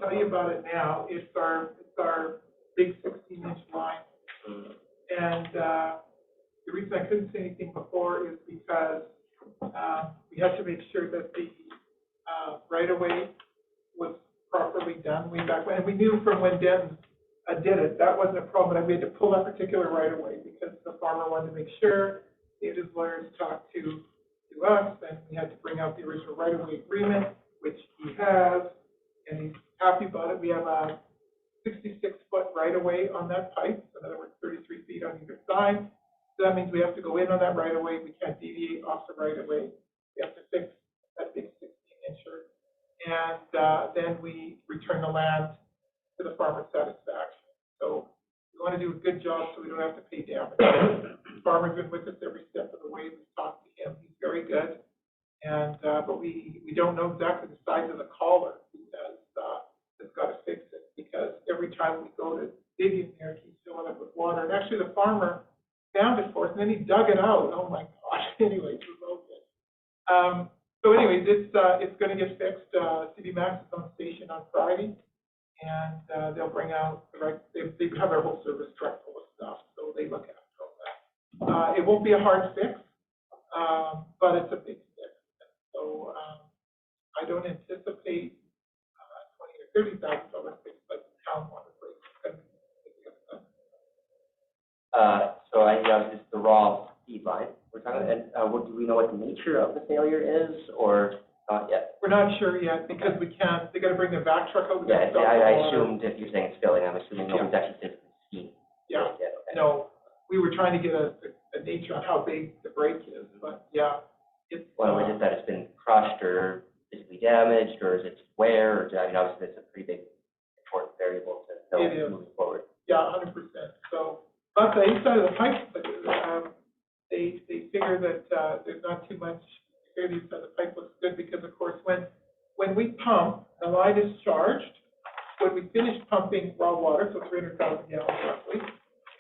S1: tell you about it now. It's our big 16-inch line. And, the reason I couldn't say anything before is because, we had to make sure that the, right-of-way was properly done way back when. And we knew from when Denton did it, that wasn't a problem, but we had to pull that particular right-of-way because the farmer wanted to make sure. His lawyers talked to us, and we had to bring out the original right-of-way agreement, which he has, and he's happy about it. We have a 66-foot right-of-way on that pipe, so in other words, 33 feet on either side. So that means we have to go in on that right-of-way. We can't deviate off the right-of-way. We have to fix that big 16-incher, and then we return the land to the farmer's satisfaction. So we want to do a good job so we don't have to pay damage. The farmer's been with us every step of the way. We've talked to him. He's very good. And, but we don't know exactly the size of the collar because, it's got to fix it because every time we go to dig in there, it keeps filling up with water. And actually the farmer found it for us and then he dug it out. Oh my gosh. Anyways, it was all good. So anyways, it's going to get fixed. CD Max is on station on Friday. And they'll bring out the right, they have their whole service truck full of stuff, so they look after all that. It won't be a hard fix, but it's a big fix. So I don't anticipate $20,000 or $30,000 fix, but the town water break.
S7: So this is the raw feed line we're talking about, and do we know what the nature of the failure is, or not yet?
S1: We're not sure yet because we can't. They got to bring the vac truck out.
S7: Yeah, I assumed if you're saying it's filling, I'm assuming nobody's actually physically seen.
S1: Yeah.
S7: It yet, okay.
S1: No, we were trying to get a nature on how big the break is, but yeah, it's.
S7: Well, is it that it's been crushed or physically damaged, or is it wear, or, I mean, obviously it's a pretty big, important variable to know moving forward.
S1: Yeah, 100%. So, but the inside of the pipe, they figure that there's not too much. They figure the inside of the pipe looks good because, of course, when we pump, the line is charged. When we finish pumping raw water, so 300,000 gallons roughly,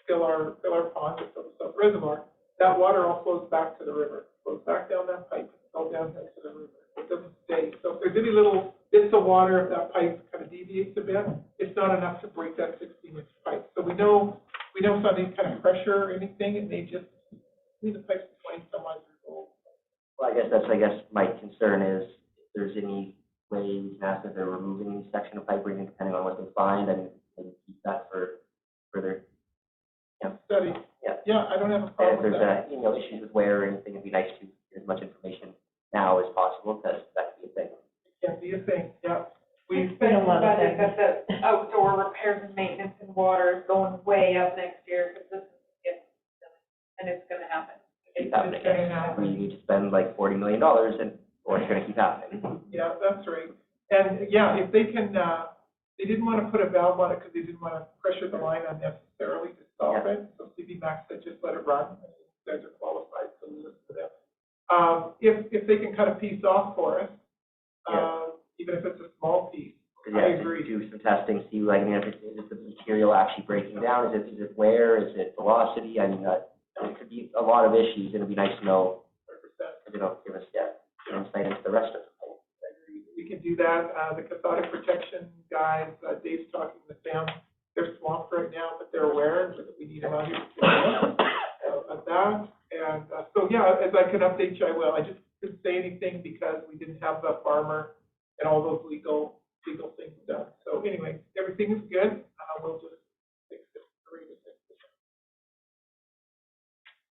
S1: fill our pond, or fill the sub-reservoir, that water all flows back to the river. It flows back down that pipe, it's all downhill to the river. It doesn't stay. So if there's any little bits of water, if that pipe kind of deviates a bit, it's not enough to break that 16-inch pipe. So we know if any kind of pressure or anything, it may just, the pipe's 20-some-odd years old.
S7: Well, I guess my concern is if there's any way we can ask if they're removing any section of pipe, or even depending on what they find, and maybe keep that for further
S1: study.
S7: Yeah.
S1: Yeah, I don't have a
S7: And
S1: problem
S7: if
S1: with
S7: there's
S1: that.
S7: issues with wear or anything, it'd be nice to get as much information now as possible, because that could be a thing.
S1: It can be a thing, yeah.
S3: We don't want to
S4: That the outdoor
S6: repairs and maintenance and water is going way up next year, because this is, and it's gonna happen.
S7: Keep happening.
S1: gonna happen.
S7: We need to spend like $40 million and, or it's gonna keep happening.
S1: Yeah, that's right. And, yeah, if they can, they didn't want to put a valve on it because they didn't want to pressure the line unnecessarily to stop it. So CB Max said just let it run. You guys are qualified, so listen to them. If they can cut a piece off for us, even if it's a small piece,
S7: Because
S1: I
S7: you have to
S1: agree.
S7: do some testing, see like, I mean, if it's, is the material actually breaking down? Is it wear? Is it velocity? I mean, there could be a lot of issues, and it'd be nice to know,
S1: 100%.
S7: because they don't give us insight into the rest of it.
S1: We can do that. The cathodic protection guys, Dave's talking with them. They're swamped right now, but they're aware that we need them out here to take a look at that. And so, yeah, as I can update you, I will. I just couldn't say anything because we didn't have the farmer and all those legal things done. So anyway, everything is good. We'll just fix it.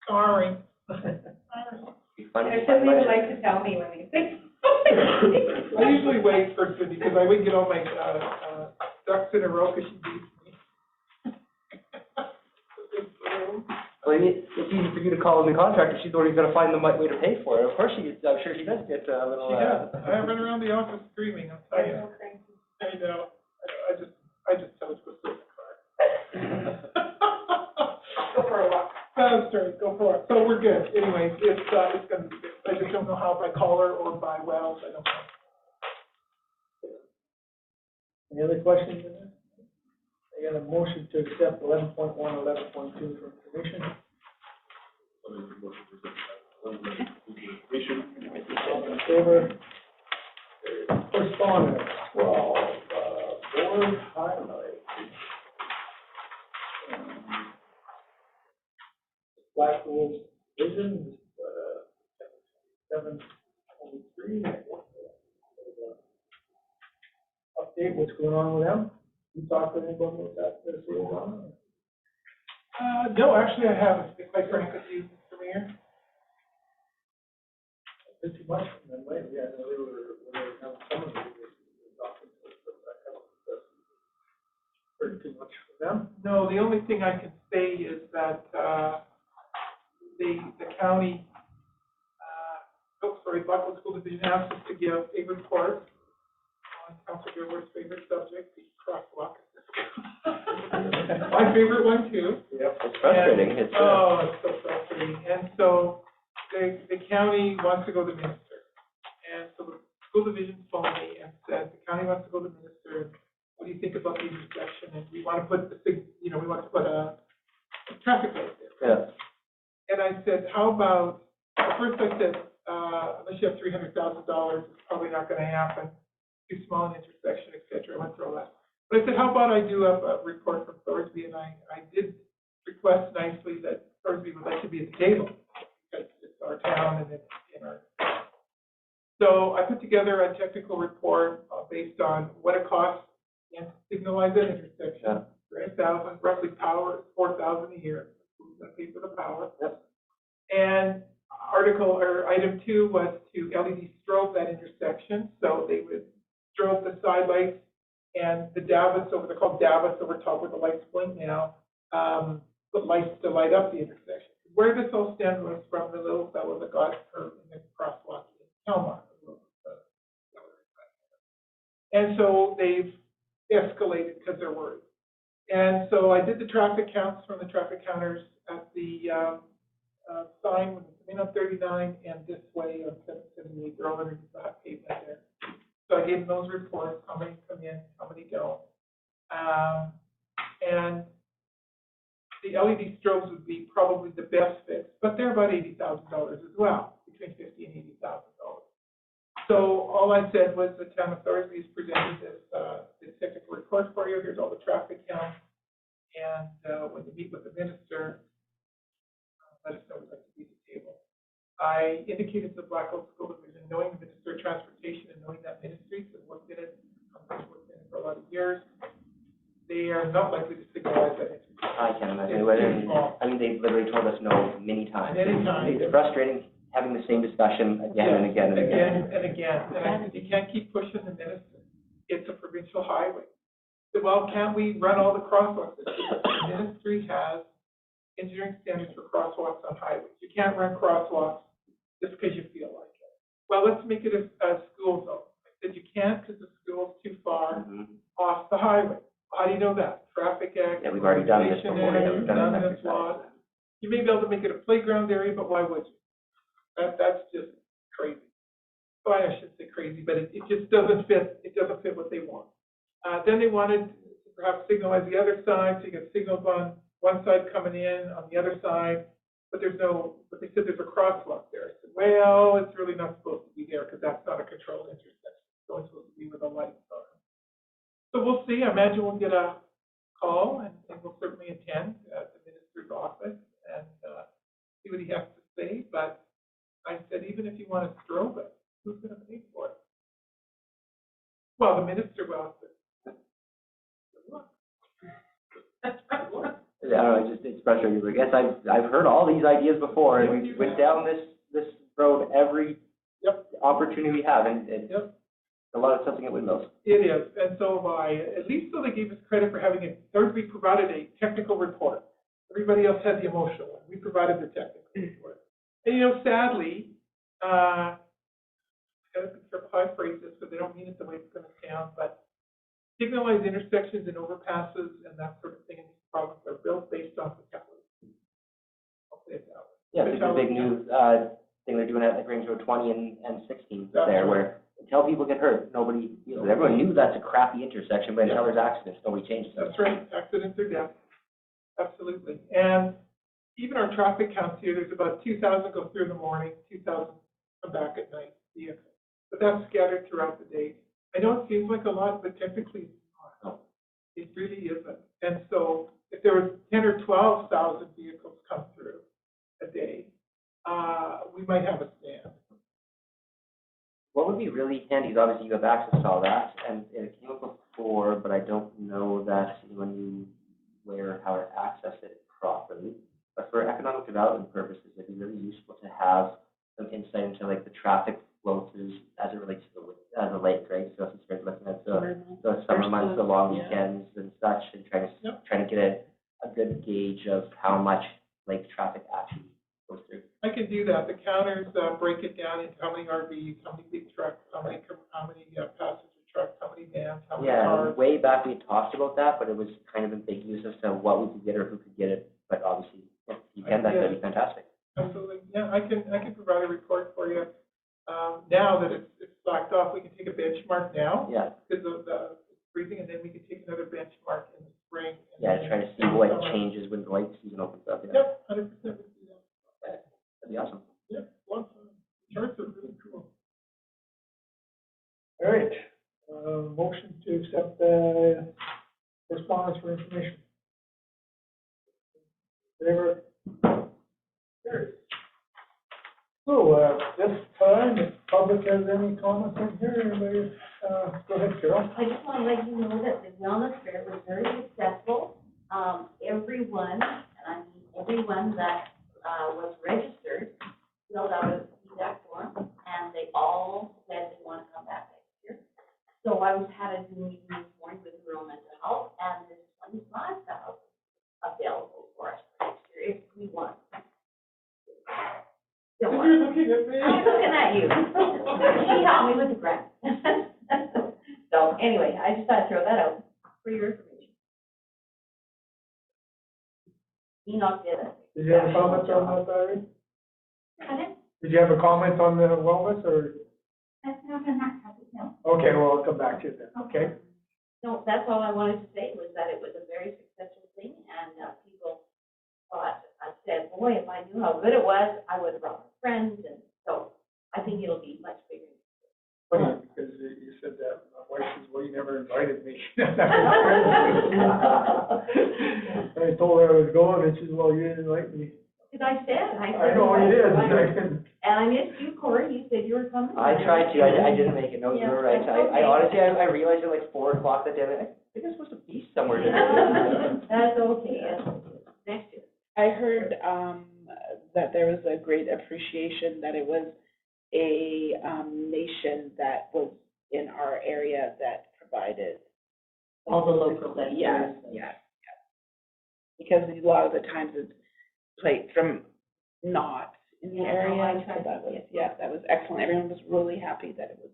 S1: Sorry.
S7: Be fun to
S10: There's
S7: find
S10: something
S7: out.
S10: you like to tell me when these things.
S1: I usually wait for Cindy because I would get all my ducks in a row because she beats me.
S7: Well, it's easy for you to call in the contractor. She's the one who's gonna find the right way to pay for it. Of course she gets, I'm sure she does get a little,
S1: She does. I run around the office screaming, I'll tell you. I know. I just tell her to go sit in the car.
S6: Go for a walk.
S1: That's right, go for it. So we're good. Anyways, it's gonna be good. I just don't know how, by caller or by wells, I don't know.
S5: Any other questions in there? I got a motion to accept 11.1, 11.2 from the commission.
S9: I'll make the motion to accept information.
S5: All in favor? Correspondence, 12, board highlights. Blackwell's vision, 723. Update, what's going on with them? You talked to anybody about that, this year, Don?
S1: No, actually I haven't, to be quite frank with you, Mr. Mayor.
S5: Bit too much from them lately, I know they were having some of the documents, but I haven't heard too much from them.
S1: No, the only thing I can say is that, the county, Blackwell School Division asked us to give a report on Councilor Gilbert's favorite subject, the crosswalk. My favorite one too.
S7: Yep, it's frustrating.
S1: And, it's so frustrating. And so the county wants to go to the minister. And so the school division phoned me and said, the county wants to go to the minister. What do you think about the intersection? And we want to put we want to put a traffic light there.
S7: Yeah.
S1: And I said, how about, at first I said, unless you have $300,000, it's probably not going to happen. Too small an intersection, et cetera. I went through all that. But I said, how about I do a report from Thorsby, and I did request nicely that Thorsby would like to be at the table, because it's our town and it's in our. So I put together a technical report based on what it costs to signalize that intersection. $300,000, roughly power, $4,000 a year. Who's going to pay for the power?
S7: Yep.
S1: And item 2 was to LED strobe that intersection, so they would strobe the side lights and the davits over, they're called davits over top where the lights blink now, put lights to light up the intersection. Where this all stemmed was from the little fellow that got hurt in the crosswalk in Kelmar. And so they've escalated because they're worried. And so I did the traffic counts from the traffic counters at the sign when you come in on 39 and this way on 778, they're all underneath the hot pavement there. So I gave them those reports, how many come in, how many go. And the LED strobes would be probably the best fix, but they're about $80,000 as well, between $50,000 and $80,000. So all I said was the town of Thorsby has presented this technical report for you. Here's all the traffic counts. And when you meet with the minister, let us know we'd like to be at the table. I indicated to the Blackwell School Division, knowing the Minister of Transportation and knowing that ministry, because worked in it, worked in it for a lot of years, they are not likely to signalize that intersection.
S7: I can imagine.
S1: It's too small.
S7: I mean, they've literally told us no many times.
S1: Many times.
S7: It's frustrating having the same discussion again and again and again.
S1: Again and again. And I said, you can't keep pushing the minister. It's a provincial highway. said, well, can't we run all the crosswalks? I said, the ministry has engineering standards for crosswalks on highways. You can't run crosswalks just because you feel like it. Well, let's make it a school zone. I said, you can't because the school's too far off the highway. How do you know that? Traffic Act.
S7: Yeah, we've already done this before. Yeah, we've done
S1: None of
S7: this
S1: this law. You may be able to make it a playground area, but why would you? That's just crazy. Well, I shouldn't say crazy, but it just doesn't fit. It doesn't fit what they want. Then they wanted to perhaps signalize the other side, so you get signals on one side coming in, on the other side, but they said there's a crosswalk there. I said, well, it's really not supposed to be there because that's not a controlled intersection. It's only supposed to be where the lights are. So we'll see. I imagine we'll get a call, and we'll certainly attend at the minister's office and see what he has to say. But I said, even if you want to strobe it, who's going to pay for it? Well, the minister will. Good luck.
S7: I don't know, it's frustrating. I guess I've heard all these ideas before, and we went down this road every opportunity we have, and a lot of something at windmills.
S1: It is, and so have I. At least so they gave us credit for having it. Thorsby provided a technical report. Everybody else had the emotional one. We provided the technical report. And sadly, I gotta be careful how I phrase this because they don't mean it the way it's going to sound, but signalized intersections and overpasses and that sort of thing in these provinces are built based on fatalities. I'll say it that way.
S7: Yeah, it's a big new thing they're doing at like Range Road 20 and 16
S1: That's
S7: there,
S1: right.
S7: where until people get hurt, nobody feels it. Everyone knew that's a crappy intersection, but until there's accidents, nobody changes it.
S1: That's right, accidents are death. Absolutely. And even our traffic counts here, there's about 2,000 go through in the morning, 2,000 come back at night, vehicles. But that's scattered throughout the day. I know it seems like a lot, but technically it's not. It really isn't. And so if there was 10 or 12,000 vehicles come through a day, we might have a stand.
S7: What would be really handy is obviously you have access to all that, and it came up before, but I don't know that anyone knew where or how to access it properly. But for economic development purposes, it'd be really useful to have some insight into like the traffic flow throughs as it relates to the lake, right? So if you start looking at the summer months, the long weekends and such, and trying to get a good gauge of how much lake traffic actually goes through.
S1: I can do that. The counters break it down into how many RVs, how many big trucks, how many passenger trucks, how many vans, how many cars.
S7: Way back we talked about that, but it was kind of ambiguous as to what we could get or who could get it. But obviously, if you can, that'd be fantastic.
S1: Absolutely. Yeah, I can provide a report for you. Now that it's slacked off, we can take a benchmark now.
S7: Yeah.
S1: Because of the freezing, and then we can take another benchmark in the spring.
S7: Yeah, try to see what changes when the lake season opens up. Yeah.
S1: Yep, 100% we can do that.
S7: That'd be awesome.
S1: Yep, lots of charts are really cool.
S5: All right, motion to accept the correspondence for information. Favor? Carried. So, this time, if the public has any comments in here, anybody, go ahead, Carol.
S11: I just want to let you know that the wellness fair was very successful. Everyone, and I mean everyone that was registered, filled out a feedback form, and they all said they want to come back next year. So I had a Zoom meeting this morning with rural mental health, and there's 25,000 available for us next year if we want.
S1: You're looking at me.
S11: I'm looking at you. She helped me with the grant. So anyway, I just thought I'd throw that out for your information. Enoch did it.
S5: Did you have a comment on that, Barry?
S11: Pardon?
S5: Did you have a comment on the wellness, or?
S11: That's not on that topic, no.
S5: Okay, well, I'll come back to it then, okay?
S11: No, that's all I wanted to say was that it was a very successful thing, and people thought, I said, boy, if I knew how good it was, I would have brought my friends, and so I think it'll be much bigger.
S5: Funny, because you said that, my wife says, well, you never invited me. I told her I was going, and she said, well, you didn't invite me.
S11: Because I said.
S5: I know you did.
S11: And I missed you, Corey, you said you were coming.
S7: I tried to. I didn't make it. No, you were right.
S11: that's okay.
S7: I honestly, I realized at like 4 o'clock that day. I think I'm supposed to be somewhere today.
S11: That's okay. Next year.
S8: I heard that there was a great appreciation that it was a nation that was in our area that provided
S3: All the local vendors.
S8: Yeah. Because a lot of the times it's like from not in the area, so that was excellent. Everyone was really happy that it was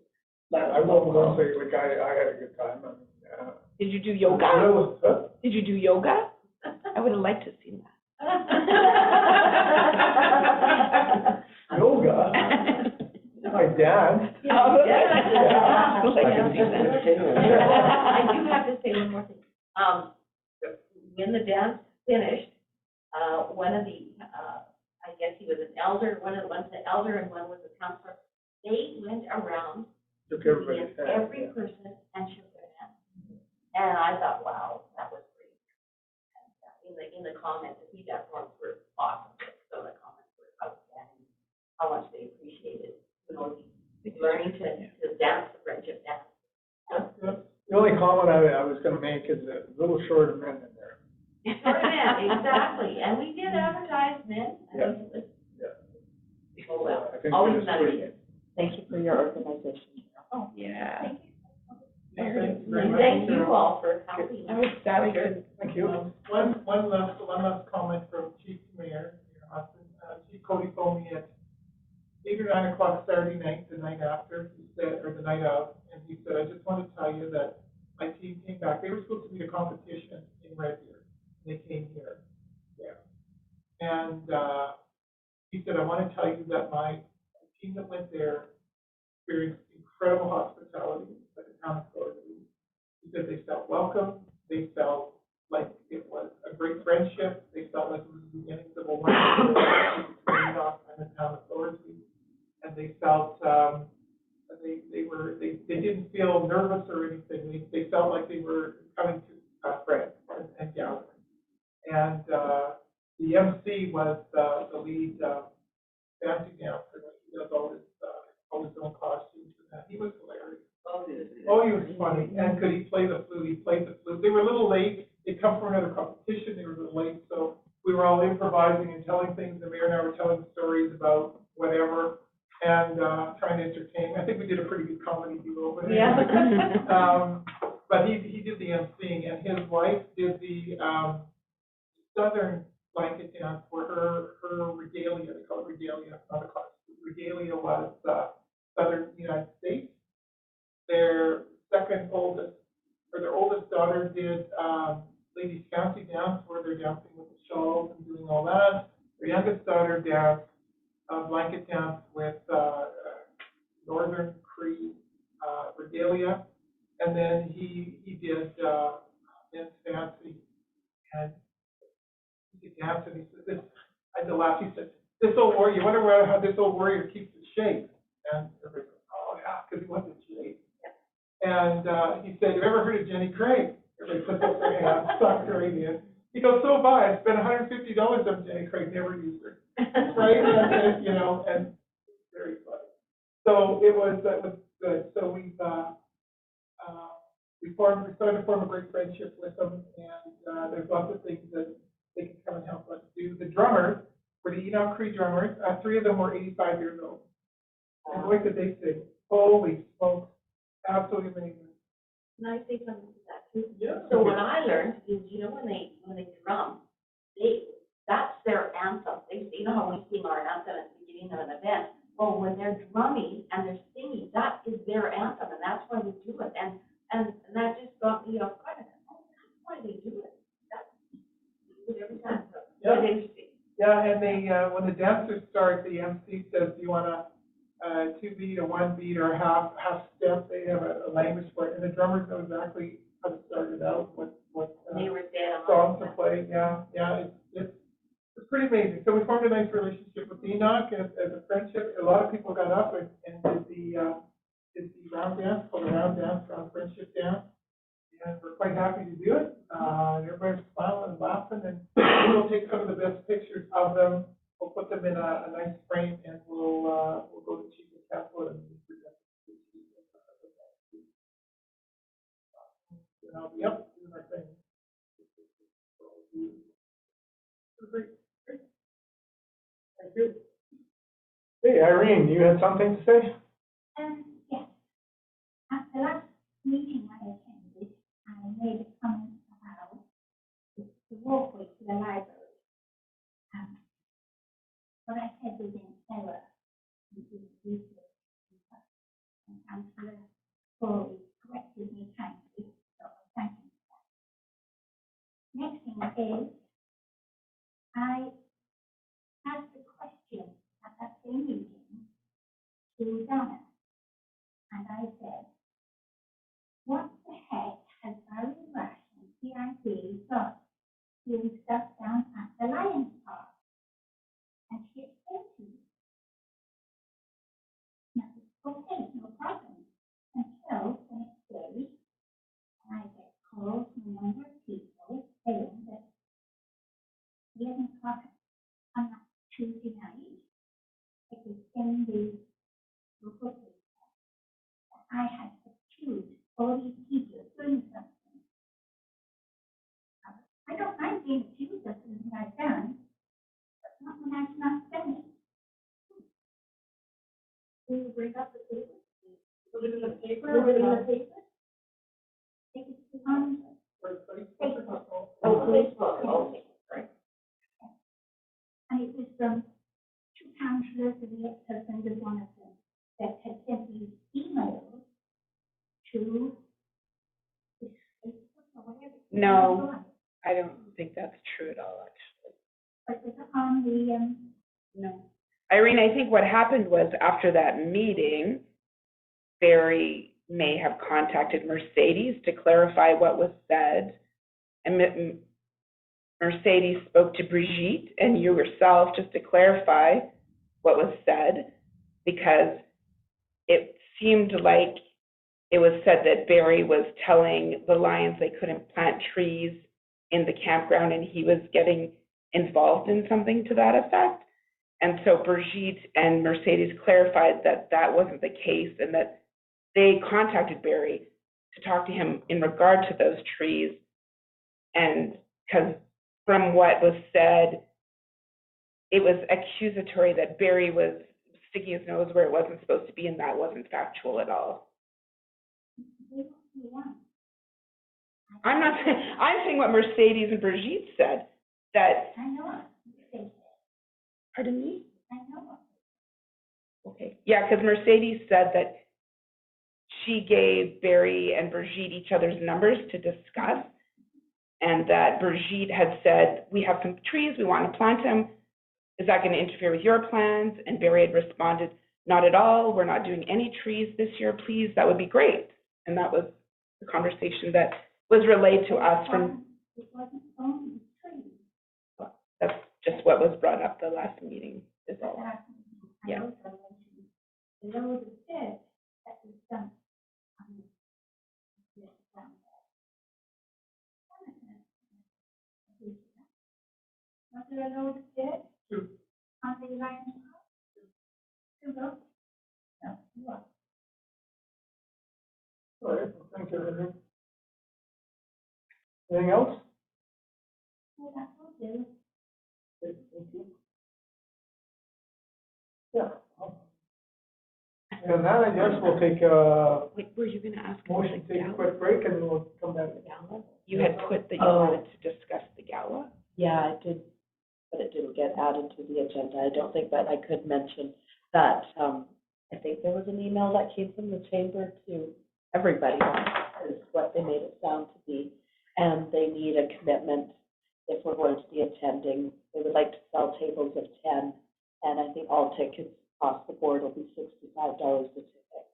S1: I will say, like, I had a good time. I mean,
S8: Did you do yoga? Did you do yoga? I would have liked to see that.
S1: Yoga? I danced.
S8: I would like to see that.
S11: I do have to say one more thing. When the dance finished, one of the, I guess he was an elder, one's an elder and one was a counselor, they went around
S1: Took everybody's
S11: to
S1: hand.
S11: every person and shook their hand. And I thought, wow, that was great. And in the comments, the feedback forms were awesome. So the comments were outstanding, how much they appreciated, learning to dance the friendship dance.
S1: The only comment I was gonna make is a little short of men in there.
S11: Short man, exactly, and we did advertise men. Oh, well,
S1: I think
S11: always
S1: it was
S11: another
S1: pretty-
S11: year.
S3: Thank you for your organization.
S8: Yeah.
S11: And thank you all for helping.
S8: I was sad I couldn't.
S1: Thank you.
S6: One last comment from Chief Mayor, your husband, Chief Cody phoned me at 8 or 9 o'clock Saturday night, the night after, he said, or the night of, and he said, I just want to tell you that my team came back, they were supposed to be a competition in Red Deer, and they came here. Yeah. And, he said, I want to tell you that my team that went there experienced incredible hospitality at the town of Thorsby. He said they felt welcome, they felt like it was a great friendship, they felt like it was the beginnings of a wonderful relationship between us and the town of Thorsby. And they felt, they didn't feel nervous or anything, they felt like they were coming to friends and gathering. And, the MC was, the lead, dancing dancer, he does all his own costumes and that, he was hilarious. Oh, he was funny, and could he play the flute? He played the flute. They were a little late. They come from another competition. They were a little late, so we were all improvising and telling things. The mayor and I were telling stories about whatever and trying to entertain. I think we did a pretty good comedy duo. But but he did the emceeing, and his wife did the southern blanket dance for her regalia. They call it regalia, not a costume. Regalia was southern United States. Their second oldest, or their oldest daughter did ladies' fancy dance, where they're dancing with the shawls and doing all that. Their youngest daughter danced blanket dance with Northern Cree regalia, and then he did men's fancy, and he could dance, and he said, "This," I had to laugh. He said, "This old warrior, you wonder how this old warrior keeps his shape?" And everybody goes, "Oh yeah, because he wasn't shaved." And he said, "You ever heard of Jenny Craig?" Everybody puts up their hand, sucked her in. He goes, "So buy. I spent $150 on Jenny Craig, never used her." Right? And, you know, and very funny. So that was good. So we started to form a great friendship with them, and there's lots of things that they can come and help us do. The drummers were the Enoch Cree drummers. 3 of them were 85 years old. And boy, could they sing. Holy smokes. Absolutely amazing.
S11: Can I say something to that too?
S1: Yeah.
S11: So what I learned is, when they drum, that's their anthem. You know how we sing our anthem at the beginning of an event? Well, when they're drumming and they're singing, that is their anthem, and that's why we do it. And that just got me off guard. Oh, that's why they do it. That's every time. So,
S1: Yeah.
S11: It's interesting.
S1: Yeah, and they, when the dancers start, the MC says, "Do you want a 2-beat, a 1-beat, or a half step?" They have a language for it, and the drummers know exactly how to start it out, what
S11: They were dead on.
S1: songs to play. Yeah, it's pretty amazing. So we formed a nice relationship with Enoch as a friendship. A lot of people got up and did the round dance, called the round dance, round friendship dance. And we're quite happy to do it. Everybody's smiling and laughing, and we'll take some of the best pictures of them. We'll put them in a nice frame, and we'll go to Chief of Castle and present it to Chief. And I'll be up doing our thing. Great. Thank you. Hey, Irene, you had something to say?
S2: Yes. At the last meeting I attended, I made
S11: walkway to the library. What I said was in error. And Councillor Foley corrected me kindly, so thank you for that. Next thing is, I asked a question at that same meeting to Donna, and I said, what the heck has Barry Rush and CIP got doing stuff down at the Lions Park? And she explained to me. And I said, okay, no problem. Until the next day, I get calls from a number of people saying that 11 o'clock on that Tuesday night, it was in the local paper that I had accused all these people of doing something. I don't mind being accused of something I've done, but not when I've not done it. Will you bring up the paper? Was it in the paper? Was it in the paper? It was on Facebook. Oh, Facebook, okay, right. And it was from two councillors and the ex-husband of one of them that had sent these emails to this Facebook or whatever.
S8: No, I don't think that's true at all, actually.
S11: But it was on the,
S8: No. Irene, I think what happened was after that meeting, Barry may have contacted Mercedes to clarify what was said. And Mercedes spoke to Brigitte and you yourself just to clarify what was said, because it seemed like it was said that Barry was telling the Lions they couldn't plant trees in the campground and he was getting involved in something to that effect. And so Brigitte and Mercedes clarified that that wasn't the case and that they contacted Barry to talk to him in regard to those trees. And because from what was said, it was accusatory that Barry was sticking his nose where it wasn't supposed to be, and that wasn't factual at all. I'm not saying, I'm saying what Mercedes and Brigitte said, that.
S11: I know what they said.
S8: Pardon me?
S11: I know what.
S8: Okay, yeah, because Mercedes said that she gave Barry and Brigitte each other's numbers to discuss, and that Brigitte had said, we have some trees, we want to plant them. Is that going to interfere with your plans? And Barry had responded, not at all, we're not doing any trees this year, please, that would be great. And that was the conversation that was relayed to us from.
S11: It wasn't only trees.
S8: That's just what was brought up the last meeting, is all. Yeah.
S11: I also mentioned the load of dirt that was dumped on this ground. Was there a load of dirt?
S1: Two.
S11: On the Lions Park? Two loads? No, what?
S1: All right, well, thank you, everything. Anything else?
S11: Well, that will do.
S1: Okay, thank you. Yeah. And that, I guess we'll take a
S8: Wait, were you going to ask about
S1: motion,
S8: the
S1: take a
S8: gala?
S1: quick break, and we'll come back.
S3: Gala?
S8: You had put that you
S3: Oh.
S8: wanted to discuss the gala?
S3: Yeah, I did, but it didn't get added to the agenda. I don't think, but I could mention that, I think there was an email that came from the chamber to everybody, is what they made it sound to be. And they need a commitment if we're going to be attending. They would like to sell tables of 10, and I think all tickets across the board will be $65 a ticket.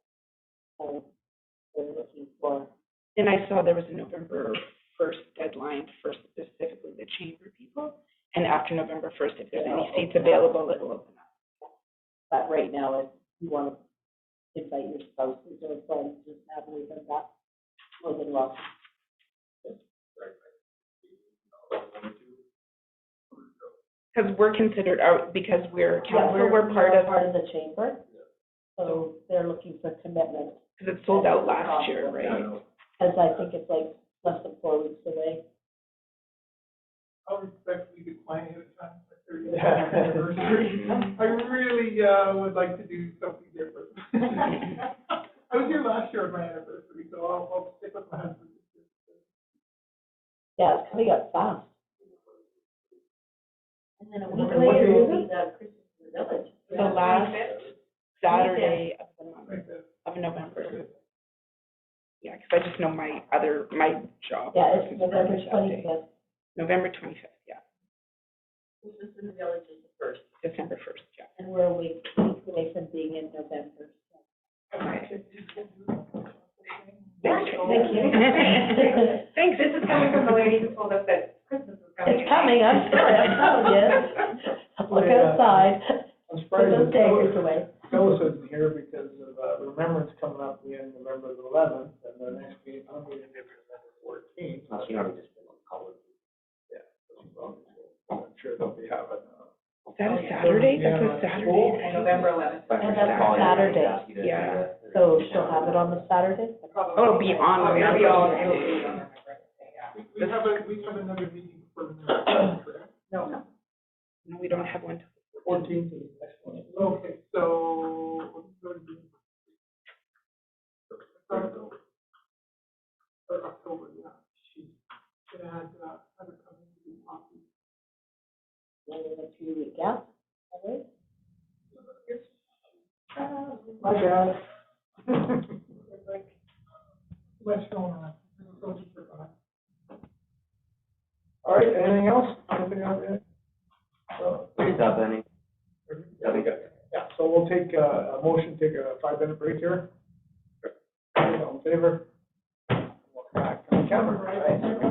S3: So they're looking for.
S8: And I saw there was a November 1st deadline for specifically the chamber people. And after November 1st, if there's any seats available, it'll open up.
S3: But right now, if you want to invite your spouses or friends, just have them back, more than welcome.
S8: Because we're considered, because we're
S3: Yeah,
S8: council, we're part of,
S3: the chamber, so they're looking for commitment.
S8: because it sold out last year, right?
S3: Because I think it's like less than 4 weeks away.
S1: I'll respectfully decline it at times, like 30th anniversary. I really, would like to do something different. I was here last year on my anniversary, so I'll stick with my husband.
S3: Yeah, it's coming up fast.
S11: And then a
S1: And
S11: week
S1: what
S11: later
S1: day
S11: will
S1: is
S11: be the Christmas in the Village.
S8: The last Saturday of the month, of November. Yeah, because I just know my job.
S3: Yeah, it's
S8: is
S3: November
S8: Friday, that day.
S3: 25th.
S8: November 25th, yeah,
S11: Christmas in the Village is the first.
S8: December 1st, yeah.
S3: And we're a week away from being in November.
S8: Right.
S3: Thank you.
S8: Thanks.
S10: This is coming from the lady who told us that Christmas is coming.
S3: It's coming, I'm sorry, I'm telling you. Look outside,
S1: I'm
S3: put
S1: surprised
S3: those
S1: that
S3: daggers away.
S1: Phyllis isn't here because of, Remembrance coming up in November the 11th, and the next meeting, I'm going to be November 14th.
S7: Well, she already just been on call.
S1: Yeah, so I'm sure they'll be having,
S8: Is that a Saturday? That's a Saturday.
S4: November 11th.
S3: And that's Saturday.
S8: Yeah.
S3: So she'll have it on the Saturday?
S8: Oh, it'll be on.
S4: It'll be all, it'll be on my birthday, yeah.
S1: we have another meeting for the,
S4: No.
S8: No, we don't have one.
S1: 14th is the next one. Okay, so, what's going to be? Or October, yeah. She's gonna have her come in to do coffee.
S3: Maybe in a 3-week gap, all right?
S1: My bad. Like, what's going on? So just forgot. All right, anything else? Anything out there?
S7: What's up, Benny?
S1: Yeah, so we'll take a motion, take a 5-minute break here. All in favor? Welcome back on camera.